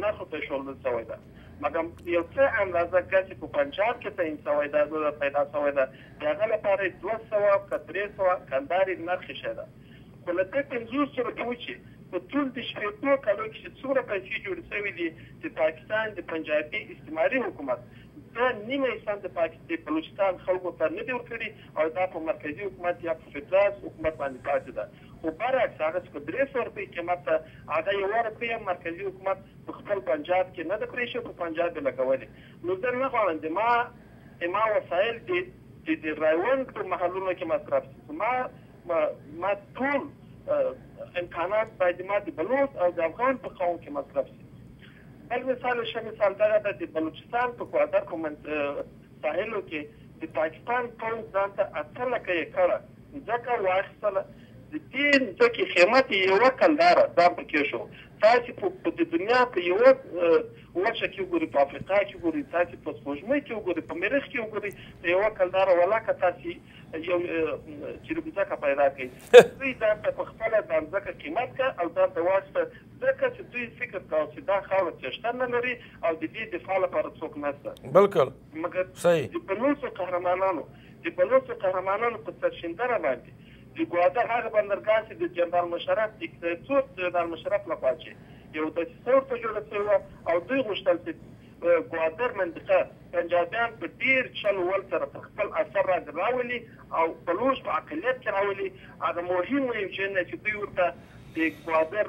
نرخ ته ایښودل شوی ده، مګر یو څه اندازه ګاز چې په پنجاب کې تعین شوی ده پیدا شوی ده، د هغه لپاره 200 که 300 کندارې نرخ ایښی ده. خو له دې 50 سره کې وچې په ټول د شپېتو کالو کې چې څومره پیسې جوړې شوي دي چې پاکستان د پنجابي استعماري حکومت دا نیمه حصه د بلوچستان خلکو ته نه دي ورکړي او دا په مرکزي حکومت یا په فدرال حکومت باندې پاتې ده. خو برعکس هغه چې په 300 روپۍ قیمت ته هغه 1 روپۍ هم مرکزي حکومت په خپل پنجاب کې نه ده پرېښې، په پنجاب یې لګولې. نو زه نه غواړم د ما وسایل د رایوند په محلونو کې مصرف شي، ما ټول امکانات باید ما د بلوچ او د افغان په قوم کې مصرف شي. بل مثال ښه مثال دغه ده، د بلوچستان په کوادر په ساحلو کې د پاکستان پوځ ځان ته 8 لکه ایکړه ځمکه واخیستله. د دې ځمکې قیمت یې 1 کلداره دا پکې شو. تاسې په د دنیا په یوه وچه کې وګورئ، په افریقا کې وګورئ، تاسې په سپوږمۍ کې وګورئ، په مریخ کې وګورئ، په 1 کلداره ولاکه تاسې یو چیرې ځمکه پیدا کړئ. دوی ځان ته په خپله دا ځمکه قیمت کړه او ځان ته واخیسته، ځکه چې دوی فکر کوه چې دا خاوره څښتن نه لري او د دې دفاع لپاره څوک نشته. بالکل مګر صحیح د بلوڅو قهرمانانو په سرشندره باندې د ګوادر هغه بندرګاه چې د جنرال مشرف دیکتاتور جنرال مشرف لخوا چې یو دسیسه ورته جوړه شوې وه او دوی غوښتل چې ګوادر منطقه پنجابیان په ډېر چل ول سره په خپل اثر راولي او بلوچ په اقلیت کې راولي. هغه مهم چې دوی ورته د ګوادر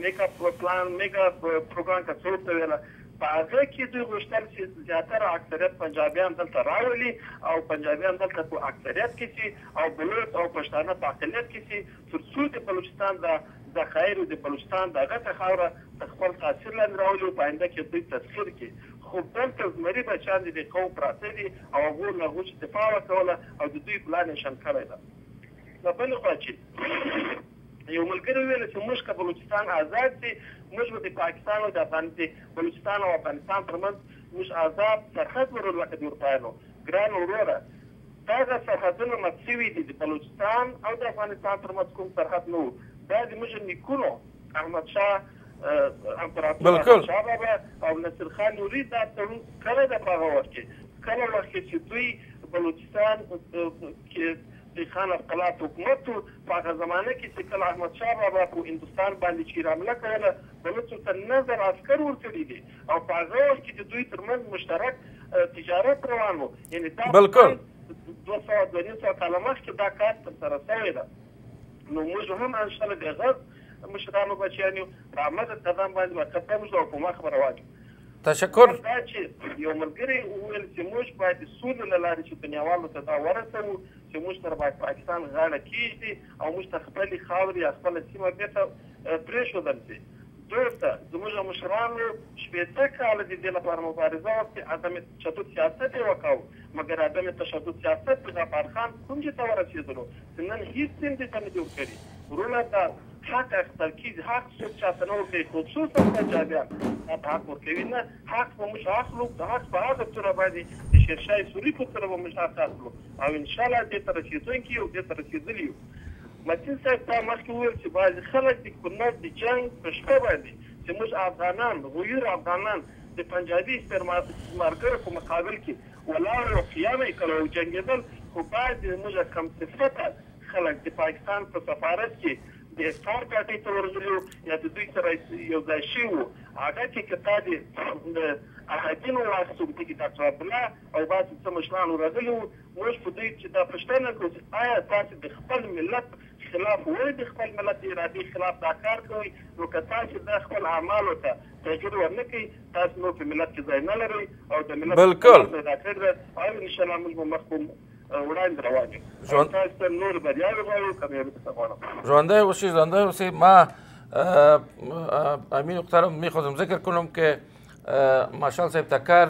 میګا پلان میګا پروګرام که څه ورته ویله، په هغه کې دوی غوښتل چې زیاتره اکثریت پنجابیان دلته راولي او پنجابیان دلته په اکثریت کې شي او بلوچ او پښتانه په اقلیت کې شي، تر څو د بلوچستان د خیر د بلوچستان د غټه خاوره د خپل تاثیر لاندې راولي او په آینده کې دوی تسخیر کړي. خو دلته زمري بچیان د قوم پراته دي او هغو له هغو چې دفاع وکوله او د دوی پلان یې شنډ کړی ده. له بلې خوا چې یو ملګري وویله چې موږ که بلوچستان آزاد شي، موږ به د پاکستان او د بلوچستان او افغانستان ترمنځ موږ آزاد سرحد ولرو لکه د اروپایانو. ګران وروره، دغه سرحدونه مات شوي دي، د بلوچستان او د افغانستان ترمنځ کوم سرحد نه و. دا د موږ نیکونو احمدشاه امپراتور احمدشاه بابا او نصر خان نوري دا تړون کړی ده په هغه وخت کې. کله وخت کې چې دوی بلوچستان کې د خان القلات حکومت و، په هغه زمانه کې چې کله احمدشاه بابا په هندوستان باندې چې حمله کوله، بلوچو ته 9,000 عسکر ورکړي دي او په هغه وخت کې د دوی ترمنځ مشترک تجارت روان و. یعنې دا 200 کاله مخکې دا کار ترسره شوی ده. نو موږ هم انشاءالله د غرب مشرانو بچیان یو، په همغه قدم باندې به قدم وږدو او په مخ به روان یو. تشکر. دا چې یو ملګري وویل چې موږ باید د سولې له لارې چې دنیاوالو ته دا ورسوو چې موږ سره باید پاکستان غاړه کېږدي او موږ ته خپلې خاورې یا خپله سیمه بېرته پرېښودل شي. دوسته زموږ مشرانو 80 کاله د دې لپاره مبارزه وکړې، عدم تشدد سیاست یې وکاو، مګر عدم تشدد سیاست د غفار خان کوم ته ورسېدلو چې نن هېڅ سیمې ته نه دي ورکړي. وروڼه دا حق اخیستل کېږي، حق څوک چاته نه ورکوي، خصوصا پنجابیان دا په حق ورکوي نه، حق به موږ اخلو، د حق په هغه توره باندې د شیرشاه سوري په توره به موږ حق اخلو او انشاءالله دې ته رسېدونکي یو، دې ته رسېدلي یو. متین صاحب تا مخکې وویل چې بعضې خلک د کنړ د جنګ په شپه باندې چې موږ افغانان غویر افغانان د پنجابي استعمارګرو په مقابل کې ولاړ او قیام یې کړی او جنګېدل خو بعضې زموږ کم صفته خلک د پاکستان په سفارت کې د افطار پارټۍ ته ورغلي یا د دوی سره یو ځای شوي وو هغه کې که تا د احدین واسطو کې ډاکټر عبدالله او بعضې څه مشران ورغلي وو موږ په دوی چې دا پوښتنه کړو چې آیا تاسې د خپل ملت خلاف ولې د خپل ملت د ارادې خلاف دا کار کوئ نو که تاسې د خپل اعمالو ته تغییر ورنه کوئ تاسې نور په ملت کې ځای نه لرئ او د ملت بالکل پیدا کړی ده او انشاءالله موږ به مخکې وړاندې روان یو تاسو ته نور بریاوې غواړو کامیابي درته غواړم ژوندی اوسئ ما امین محترم میخواستم ذکر کنم که مارشال صاحب تکر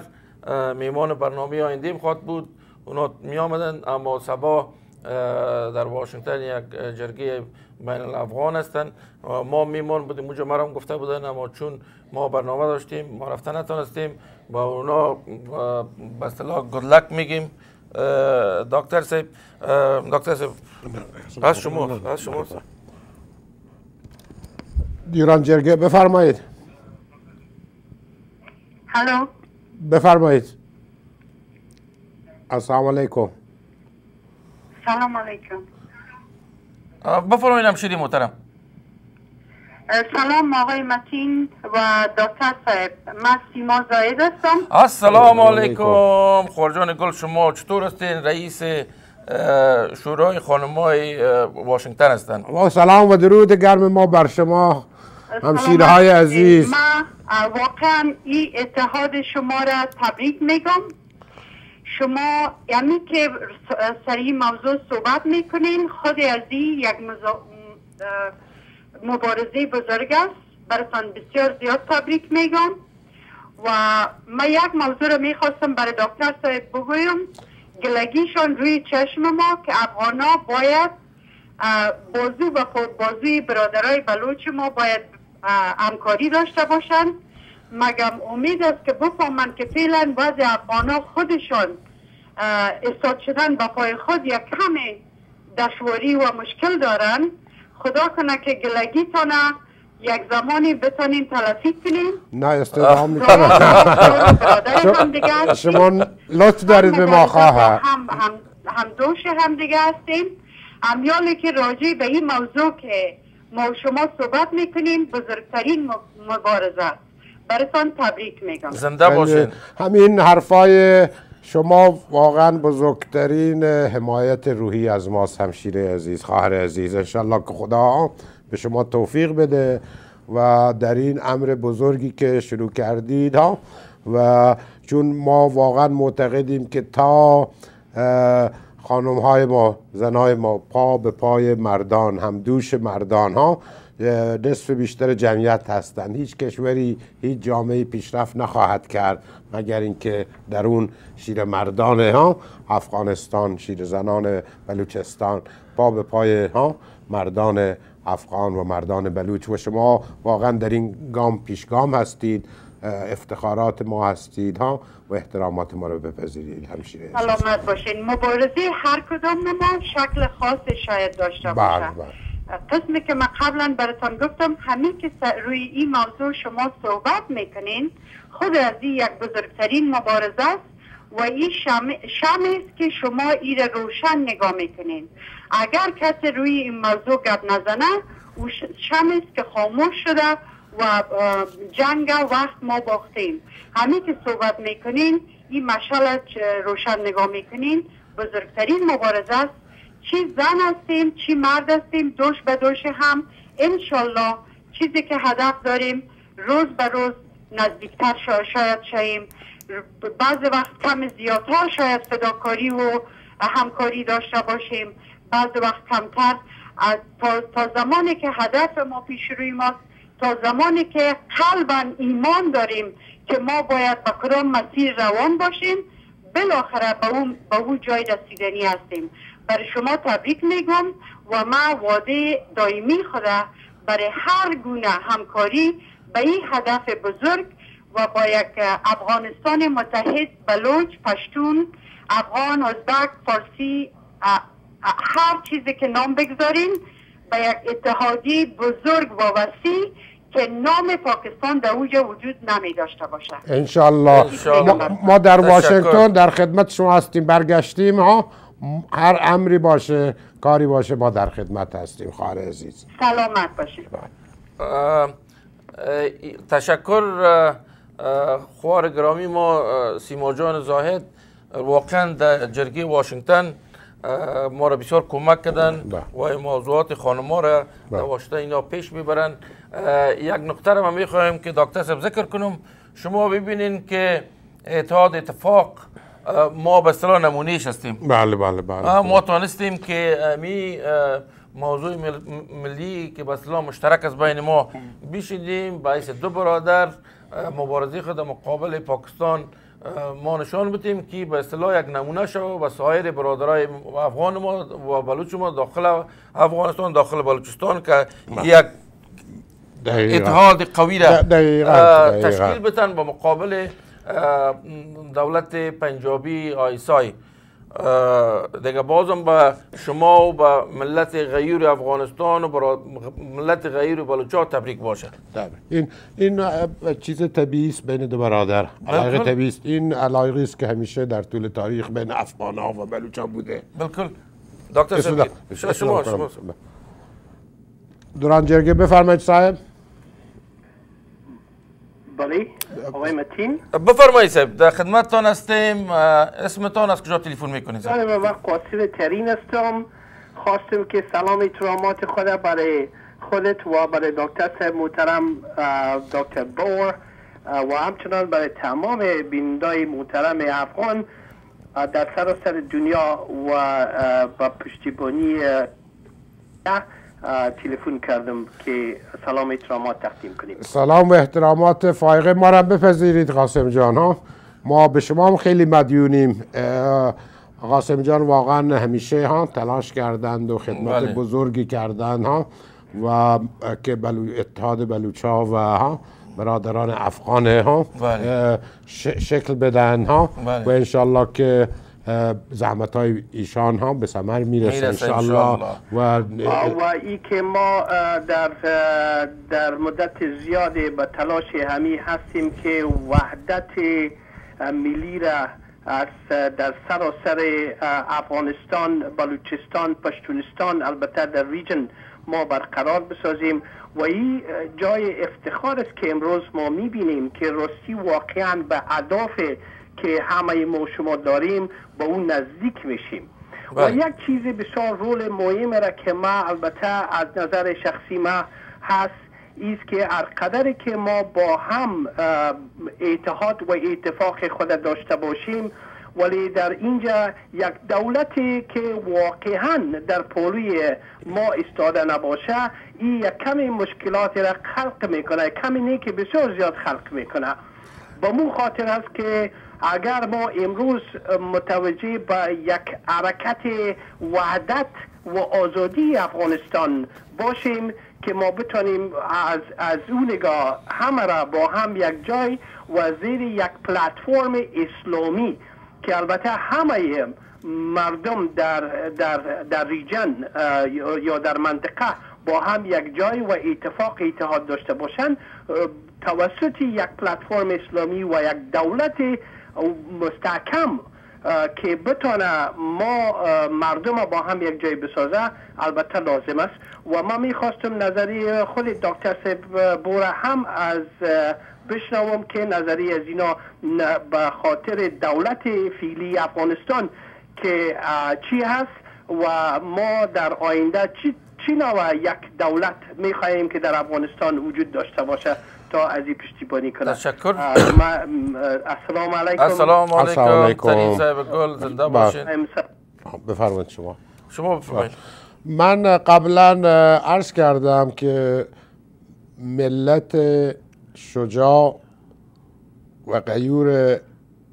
میهمان برنامه آیندیم خواهد بود اونا می آمدن اما صبح در واشنگتن یک جرگه بین الافغان هستن ما میمان بودیم اونجا مرام گفته بودن اما چون ما برنامه داشتیم ما رفتن نتونستیم با اونا به اصطلاح گود لک میگیم دکتر صاحب از شما دیوران جرگه بفرمایید. هلو بفرمایید. السلام علیکم. سلام علیکم. بفرمایید همشیری محترم. سلام آقای متین و دکتر صاحب، من سیما زاید هستم. السلام علیکم. خورجان گل شما چطور هستین؟ رئیس شورای خانم‌های واشنگتن هستند. و سلام و درود گرم ما بر شما همشیره های عزیز. من واقعا این اتحاد شما را تبریک میگم. شما یعنی که سر این موضوع صحبت میکنین خود از این یک مبارزه بزرگ است. براتان بسیار زیاد تبریک میگم و من یک موضوع را میخواستم برای دکتر صاحب بگویم. گلگیشان روی چشم ما که افغانا باید بازو و بازوی برادرای بلوچ ما باید همکاری داشته باشند. مگم امید است که بفهمند که فعلا بعضی افغانا خودشان استاد شدن به پای خود یک کمی دشواری و مشکل دارن. خدا کنه که گلگیتان یک زمانی بتانین تلافی کنین. نه استدعا میکنم. شما لطف دارید به ما خواه. هم دوش هم دیگه هستیم. امیالی که راجع به این موضوع که ما شما صحبت میکنین بزرگترین مبارزه. براتون تبریک میگم. زنده باشین. همین حرفای شما واقعا بزرگترین حمایت روحی از ماست همشیره عزیز، خواهر عزیز. انشالله که خدا به شما توفیق بده و در این امر بزرگی که شروع کردید ها و چون ما واقعا معتقدیم که تا خانم های ما، زنهای ما پا به پای مردان، هم دوش مردان ها نصف بیشتر جمعیت هستند. هیچ کشوری، هیچ جامعه پیشرفت نخواهد کرد مگر اینکه در اون شیر مردان ها افغانستان، شیر زنان بلوچستان پا به پای ها مردان افغان و مردان بلوچ و شما واقعا در این گام پیشگام هستید. افتخارات ما هستید ها و احترامات ما رو بپذیرید همشیره. سلامت باشین. مبارزه هر کدام ما شکل خاص شاید داشته باشه. قسمی که من قبلا براتون گفتم همین که روی این موضوع شما صحبت میکنین خود از این یک بزرگترین مبارزه است و این شمع است که شما این را روشن نگاه میکنین. اگر کسی روی این موضوع گپ نزنه او شمع است که خاموش شده و جنگ وقت ما باختیم. همین که صحبت میکنین این مشعل روشن نگاه میکنین بزرگترین مبارزه است. چی زن هستیم چی مرد هستیم دوش به دوش هم انشالله چیزی که هدف داریم روز به روز نزدیکتر شاید شاییم. بعض وقت کم زیادتر شاید فداکاری و همکاری داشته باشیم، بعض وقت کمتر. تا زمانی که هدف ما پیش روی ماست، تا زمانی که قلباً ایمان داریم که ما باید به کدام مسیر روان باشیم، بالاخره به اون جای رسیدنی هستیم. برای شما تبریک میگم و ما وعده دائمی خدا برای هر گونه همکاری به این هدف بزرگ و با یک افغانستان متحد، بلوچ، پشتون، افغان، ازبک، فارسی، هر چیزی که نام بگذارین به یک اتحادیه بزرگ و وسیع که نام پاکستان در اوجا وجود نمی داشته باشه. انشالله. ما در واشنگتن در خدمت شما هستیم، برگشتیم ها، هر امری باشه کاری باشه ما در خدمت هستیم. خواهر عزیز سلامت باشید. تشکر خواهر گرامی ما سیما جان زاهد، واقعا در جرگه واشنگتن ما را بسیار کمک کردن و موضوعات خانما را در واشنگتن اینا پیش میبرن. یک نکته را ما میخوایم که دکتر صاحب ذکر کنم. شما ببینین که اتحاد اتفاق ما به اصطلاح نمونهش هستیم. بله بله بله. ما توانستیم که می موضوع ملی که به اصطلاح مشترک از بین ما بشیدیم، باعث دو برادر مبارزه خود در مقابل پاکستان ما نشان بدیم که به اصطلاح یک نمونه شو و سایر برادرای افغان ما و بلوچ ما داخل افغانستان، داخل بلوچستان که یک اتحاد قوی را تشکیل بدن با مقابل دولت پنجابی آیسای. دیگه بازم به شما و به ملت غیر افغانستان و ملت غیر بلوچ‌ها تبریک باشه. این چیز طبیعی است بین دو برادر، علایق طبیعی است. این علایقی است که همیشه در طول تاریخ بین افغان‌ها و بلوچ‌ها بوده. بالکل. دکتر صاحب شما دوران جرگه بفرمایید صاحب. بله آقای متین بفرمایید صاحب، در خدمتتان هستیم. اسمتان از کجا تلفن میکنید صاحب؟ من قاسم ترین هستم. خواستم که سلام احترامات خود برای خودت و برای دکتر صاحب محترم دکتر بور و همچنان برای تمام بینندای محترم افغان در سراسر دنیا و با پشتیبانی تلفن کردم که سلام احترامات تقدیم کنیم. سلام و احترامات فائقه ما را بپذیرید قاسم جان ها. ما به شما هم خیلی مدیونیم. قاسم جان واقعا همیشه ها تلاش کردند و خدمت بزرگی کردند ها و که اتحاد بلوچ‌ها و ها برادران افغان ها شکل بدن ها و انشالله که زحمت های ایشان ها به ثمر میرسه انشالله. و ای که ما در مدت زیادی به تلاش همی هستیم که وحدت ملی را در سراسر افغانستان، بلوچستان، پشتونستان، البته در ریجن ما برقرار بسازیم و این جای افتخار است که امروز ما میبینیم که راستی واقعا به اهداف که همه ما شما داریم با اون نزدیک میشیم. و یک چیز بسیار رول مهم را که ما البته از نظر شخصی ما هست ایست که هر قدر که ما با هم اتحاد و اتفاق خود داشته باشیم، ولی در اینجا یک دولتی که واقعا در پولوی ما استاده نباشه، این یک کمی مشکلات را خلق میکنه، کمی نه که بسیار زیاد خلق میکنه. با مو خاطر است که اگر ما امروز متوجه به یک حرکت وحدت و آزادی افغانستان باشیم که ما بتونیم از اون نگاه همه را با هم یک جای و زیر یک پلتفرم اسلامی که البته همه مردم در ریجن یا در منطقه با هم یک جای و اتحاد داشته باشند، توسط یک پلتفرم اسلامی و یک دولت مستحکم که بتونه ما مردم با هم یک جای بسازه البته لازم است. و ما میخواستم نظری خود دکتر صاحب بوره هم از بشنوم که نظری از اینا به خاطر دولت فعلی افغانستان که چی هست و ما در آینده چی نوع یک دولت میخواییم که در افغانستان وجود داشته باشه تا از این پشتیبانی کنه. تشکر. السلام علیکم. السلام علیکم. ترین صاحب گل زنده باشین. بفرمایید شما بفرمایید. من قبلا عرض کردم که ملت شجاع و غیور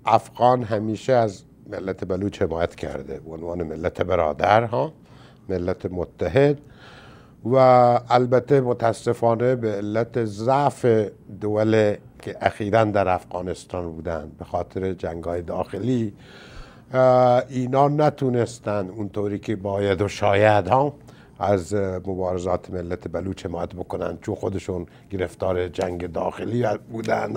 افغان همیشه از ملت بلوچ حمایت کرده به عنوان ملت برادر ها، ملت متحد. و البته متاسفانه به علت ضعف دول که اخیراً در افغانستان بودند به خاطر جنگ‌های داخلی اینا نتونستن اونطوری که باید و شاید ها از مبارزات ملت بلوچ حمایت بکنن، چون خودشون گرفتار جنگ داخلی بودن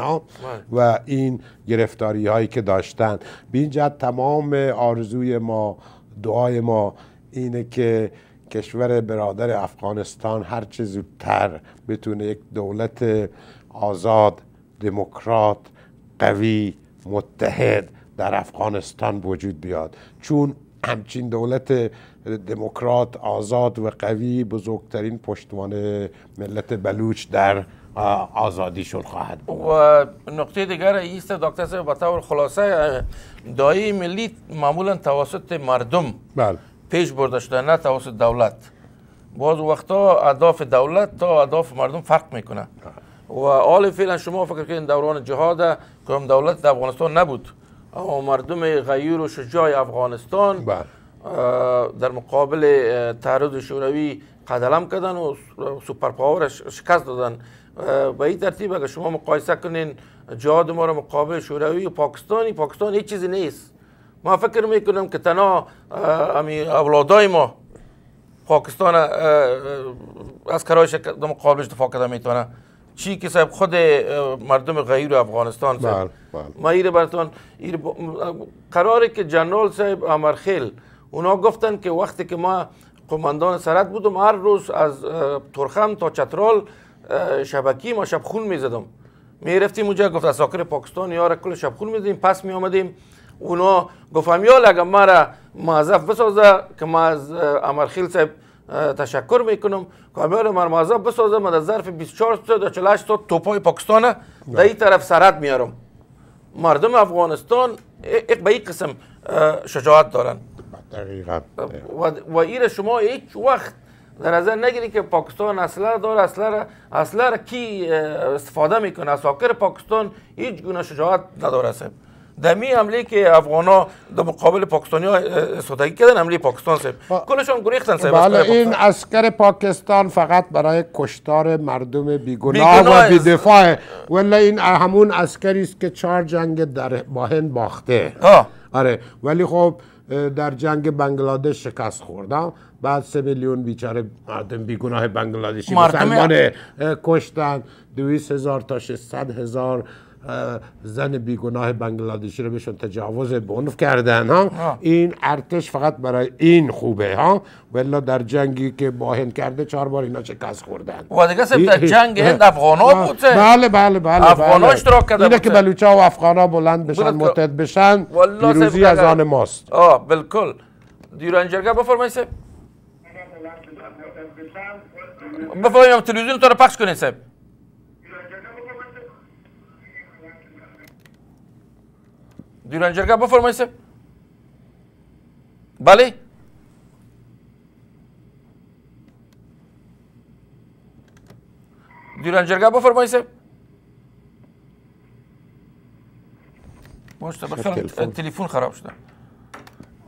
و این گرفتاری هایی که داشتن. به این جهت تمام آرزوی ما، دعای ما اینه که کشور برادر افغانستان هر چه زودتر بتونه یک دولت آزاد، دموکرات، قوی، متحد در افغانستان وجود بیاد، چون همچین دولت دموکرات آزاد و قوی بزرگترین پشتوان ملت بلوچ در آزادیشون خواهد بود. و نقطه دیگر ایست دکتر صاحب، به طور خلاصه دعای ملی معمولا توسط مردم پیش برده شده، نه توسط دولت. بعض وقتا اهداف دولت تا اهداف مردم فرق میکنه و حال فعلا شما فکر کنید دوران جهاد کدام دولت در افغانستان نبود، اما مردم غیور و شجاع افغانستان در مقابل تعرض شوروی قدم کردن و سوپر پاور شکست دادن. به این ترتیب اگر شما مقایسه کنین جهاد ما را مقابل شوروی و پاکستان هیچ چیزی نیست. ما فکر میکنم که تنها اولادای ما پاکستان عسکرایش در مقابلش دفاع کرده میتونه. چی که صاحب خود مردم غیر افغانستان صاحب ما ایره براتون قراره که جنرال صاحب امرخیل اونا گفتن که وقتی که ما قماندان سرحد بودم هر روز از ترخم تا چترال شبکی ما شبخون میزدم، میرفتیم اونجا، گفت اساکر پاکستان یار کل شبخون میزدیم، پس میآمدیم اونا گفتم یا لگم ما را موظف بسازه که ما از امرخیل صاحب تشکر میکنم که امیال من موظف بسازه، من در ظرف 24 ساعت تا 48 ساعت توپای پاکستان در این طرف سرحد میارم. مردم افغانستان به این قسم شجاعت دارن. دقیقاً. و این شما هیچ وقت در نظر نگیری که پاکستان اسلحه داره، اسلحه را کی استفاده میکنه. اساکر پاکستان هیچ گونه شجاعت نداره صاحب. دمی حمله که افغانا در مقابل پاکستانی ها استفاده کردن، حمله پاکستان صاحب کلشون گریختن صاحب. بله این عسکر پاکستان فقط برای کشتار مردم بیگناه و بی‌دفاع، ولی این همون عسکری است که 4 جنگ در با هند باخته. آره ولی خب در جنگ بنگلادش شکست خوردم، بعد 3 میلیون بیچاره مردم بیگناه بنگلادشی مسلمان کشتن، 200,000 تا 600,000 زن بیگناه بنگلادشی رو بهشون تجاوز عنف کردن ها. این ارتش فقط برای این خوبه ها، ولی در جنگی که با هند کرده 4 بار اینا شکست خوردن. و دیگه صاحب در جنگ هند افغانا بود. بله افغانا اشتراک کرده. اینه که بلوچا و افغانا بلند بشن، متحد بشن، پیروزی از آن ماست. بالکل. دیران جرگه بفرمایید صاحب. بفرمایید تلویزیون تو رو پخش کنید صاحب. دیران جرگه بفرمایید صاحب. بله دیران جرگه بفرمایید صاحب. تلفن خراب شده.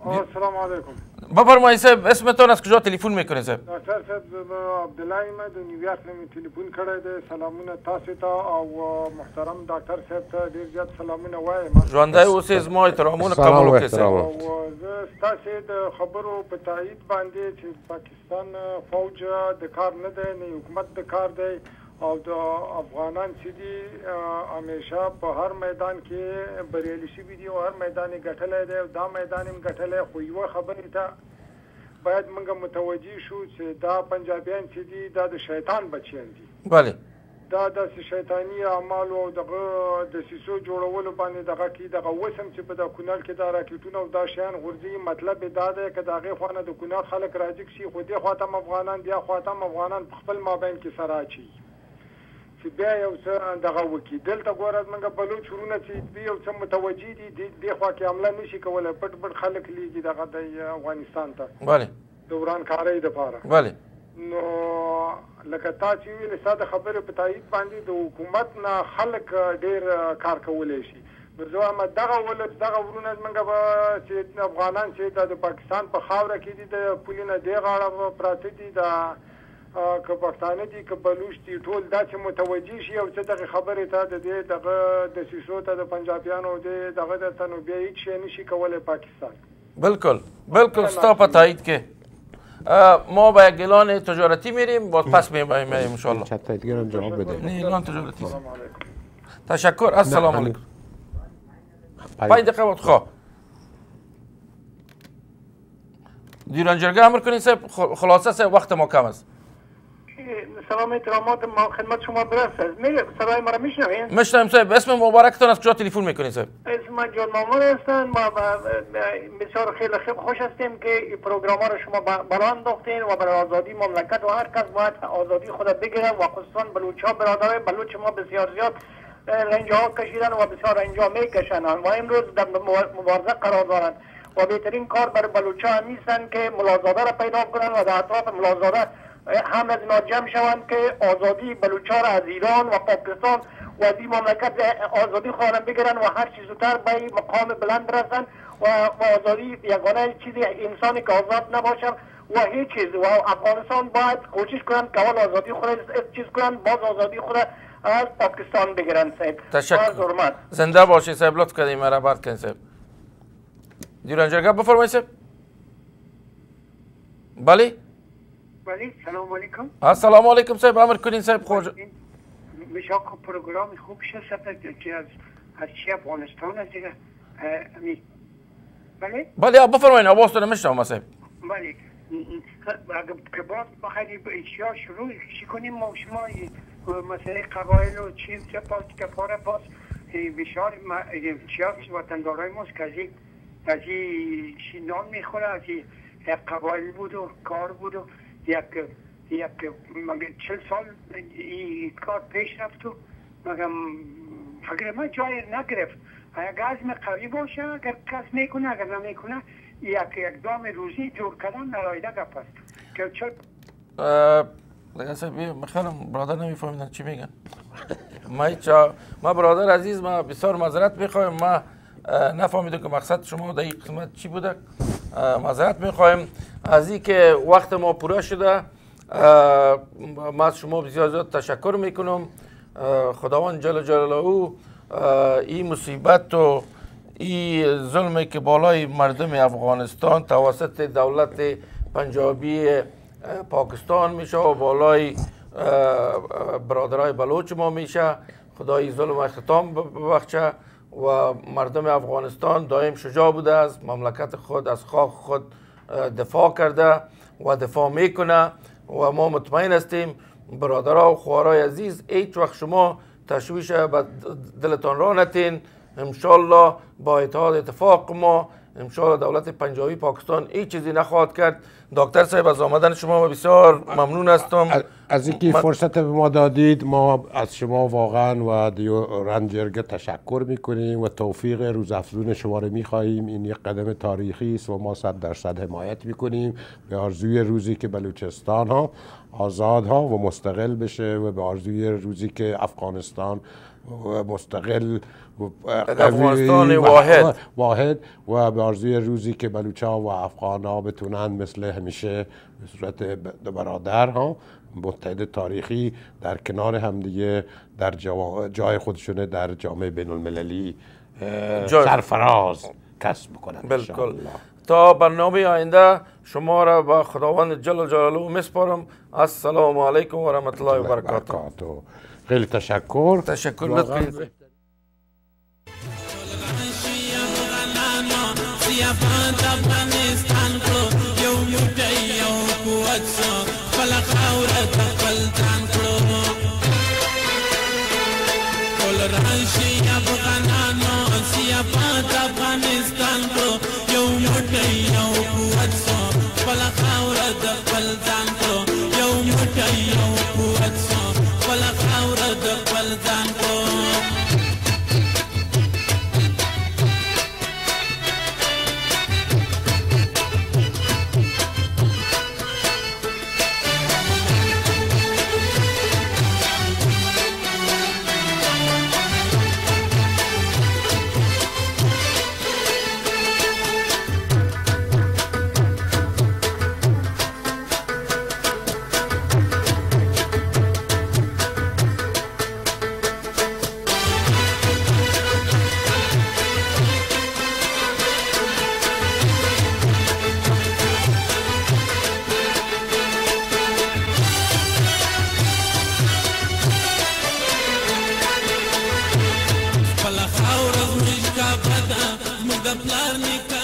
السلام علیکم. بفرمایید صاحب، اسمتون از کجا تلفن میکنید صاحب؟ ډاکټر صاحب عبدالله یم د نیویارک نه می تلیفون کړی دی. سلامونه تاسو ته او محترم ډاکټر صاحب ته ډیر زیات سلامونه وایم. ژوندی اوسئ، زما احترامونه قبول وکړئ صاحب. او زه ستاسو د خبرو په تایید باندې چې پاکستان فوج د کار نه دی، نه حکومت د کار دی او د افغانان چې دي همیشه په هر میدان کې بریالي شوي دي او هر میدان یې ګټلی دی او دا میدان یې ګټلی. خو یوه خبرې ته باید موږ متوجه شو چې دا پنجابیان چې دي دا د شیطان بچیان دي. بله دا داسې شیطاني اعمالو او دغه دسیسو جوړولو باندې دغه کې دغه اوس هم چې په د کونړ کې دا راکېټونه او دا شیان غورځي، مطلب یې دا دی که د هغې خوا نه د کونړ خلک راجګ شي، خو دې خوا ته هم افغانان دې خوا ته هم افغانان په خپل مابین کې سره اچوي چې بیا یو څه دغه وکړي. دلته ګوره زموږ بلوچ وروڼه چې دي یو څه متوجه دي، دې خوا کې حمله نه شي کولی، پټ پټ خلک لیږي دغه د افغانستان ته د ورانکارۍ دپاره. بله نو لکه تا چې ویلې ستا د خبرې په تایید باندې د حکومت نه خلک ډېر کار کولی شي. نو زه وایم دغه ولس دغه وروڼه زموږ به چې افغانان چې د پاکستان په خاوره کې دي د پولې نه دې غاړه پراته دي، د که پښتانه دي که بلوچ دي ټول دا چې متوجه شي او څه دغه خبرې ته د دې دغه دسیسو ته د پنجابیانو دغه درته نو بیا هېڅ شی نشي کولی پاکستان. بالکل بالکل ستا په تایید کې ما به یک اعلان تجارتی میریم باز پس میایم ان شاء الله. چت دیگه هم جواب بده. نه اعلان تجارتی. تشکر. السلام علیکم. 5 دقیقه بود. خواه دیرانجرگه امر کنید صاحب. خلاصه صاحب وقت ما کم است. سلام احترامات ما خدمت شما برسد. صدای ما را میشنوین؟ میشنویم صاحب. اسم مبارکتان از کجا تلفن میکنید صاحب؟ اسم من جان مامور هستن. ما بسیار خیلی خوش هستیم که این پروگرام ها را شما بالا انداختین و برای آزادی مملکت و هر کس باید آزادی خود بگیره و خصوصا بلوچ ها برادرای بلوچ ما بسیار زیاد رنج ها کشیدن و بسیار رنج ها میکشن و امروز در مبارزه قرار دارند و بهترین کار برای بلوچ ها هستند که ملازاده را پیدا کنند و در اطراف ملازاده هم از اینا جمع شوند که آزادی بلوچ ها را از ایران و پاکستان و از این مملکت آزادی خواهند بگیرن و هر چیز زودتر به مقام بلند برسن و آزادی یگانه چیزی انسانی که آزاد نباشه و هیچ چیز و افغانستان باید کوشش کنند که اول آزادی خود چیز کنند باز آزادی خود از پاکستان بگیرن صاحب. تشکر. زنده باشید صاحب. لطف کردید مرا بعد کنید صاحب. دیرانجرگه بفرمایید صاحب. بله سلام علیکم. السلام علیکم صاحب. امر کنین صاحب. خوش میشه پروگرام خوب شد که از چی افغانستان از دیگه بله بفرمایید. آوازتون میشنوم صاحب. بله که باز بخواهید اشیا شروع کنیم ما شما مسئله قبایل و چیز سپاس که پاره باز بسیار چیز وطندارای ماست که از این شینان میخوره از این قبایل بود و کار بود و یک 40 سال این کار پیش رفت و مگم فکر من جای نگرفت. اگر عزم قوی باشه اگر کس میکنه اگر نمیکنه یک دام روزی جور کردن نرایده گپ است که چل دیگه صاحب بخیرم برادر نمیفهمیدن چی میگن. ما برادر عزیز ما بسیار معذرت میخوایم. ما نفهمیدم که مقصد شما در این قسمت چی بوده. معذرت میخوایم از این که وقت ما پوره شده. ما از شما بسیار زیاد تشکر میکنم. خداوند جل جلاله این مصیبت و این ظلمی که بالای مردم افغانستان توسط دولت پنجابی پاکستان میشه و بالای برادرای بلوچ ما میشه، خدای ظلم اختتام ببخشه و مردم افغانستان دائم شجاع بوده از مملکت خود از خاک خود دفاع کرده و دفاع میکنه و ما مطمئن هستیم برادرها و خوارای عزیز هیچ وقت شما تشویش به دلتان را نتین. انشالله با اتحاد اتفاق ما انشالله دولت پنجابی پاکستان هیچ چیزی نخواهد کرد. دکتر صاحب از آمدن شما بسیار ممنون هستم. از اینکه فرصت به ما دادید ما از شما واقعا و دیورنجرگه تشکر میکنیم و توفیق روزافزون شما رو میخواهیم. این یک قدم تاریخی است و ما 100% حمایت میکنیم به آرزوی روزی که بلوچستان ها آزاد ها و مستقل بشه و به آرزوی روزی که افغانستان مستقل افغانستان واحد و به آرزوی روزی که بلوچا و افغان ها بتونن مثل همیشه به صورت برادر ها متحد تاریخی در کنار همدیگه در جای خودشونه در جامعه بین المللی سرفراز کسب بکنن. بالکل. تا برنامه آینده شما را با خداوند جل جلاله میسپارم. السلام علیکم و رحمت الله و برکاته. خیلی تشکر. تشکر. سیافات افغانستان کو یو موټی یو قوت سو خپل خاوره خپل ځان کړو ټول راشي افغانانو سیافات افغانستان کو یو موټی یو قوت سو خپل خاوره خپل ځان کړو یو موټی یو قوت سو خپل خاوره خپل ځان کړو. د پلار نیکه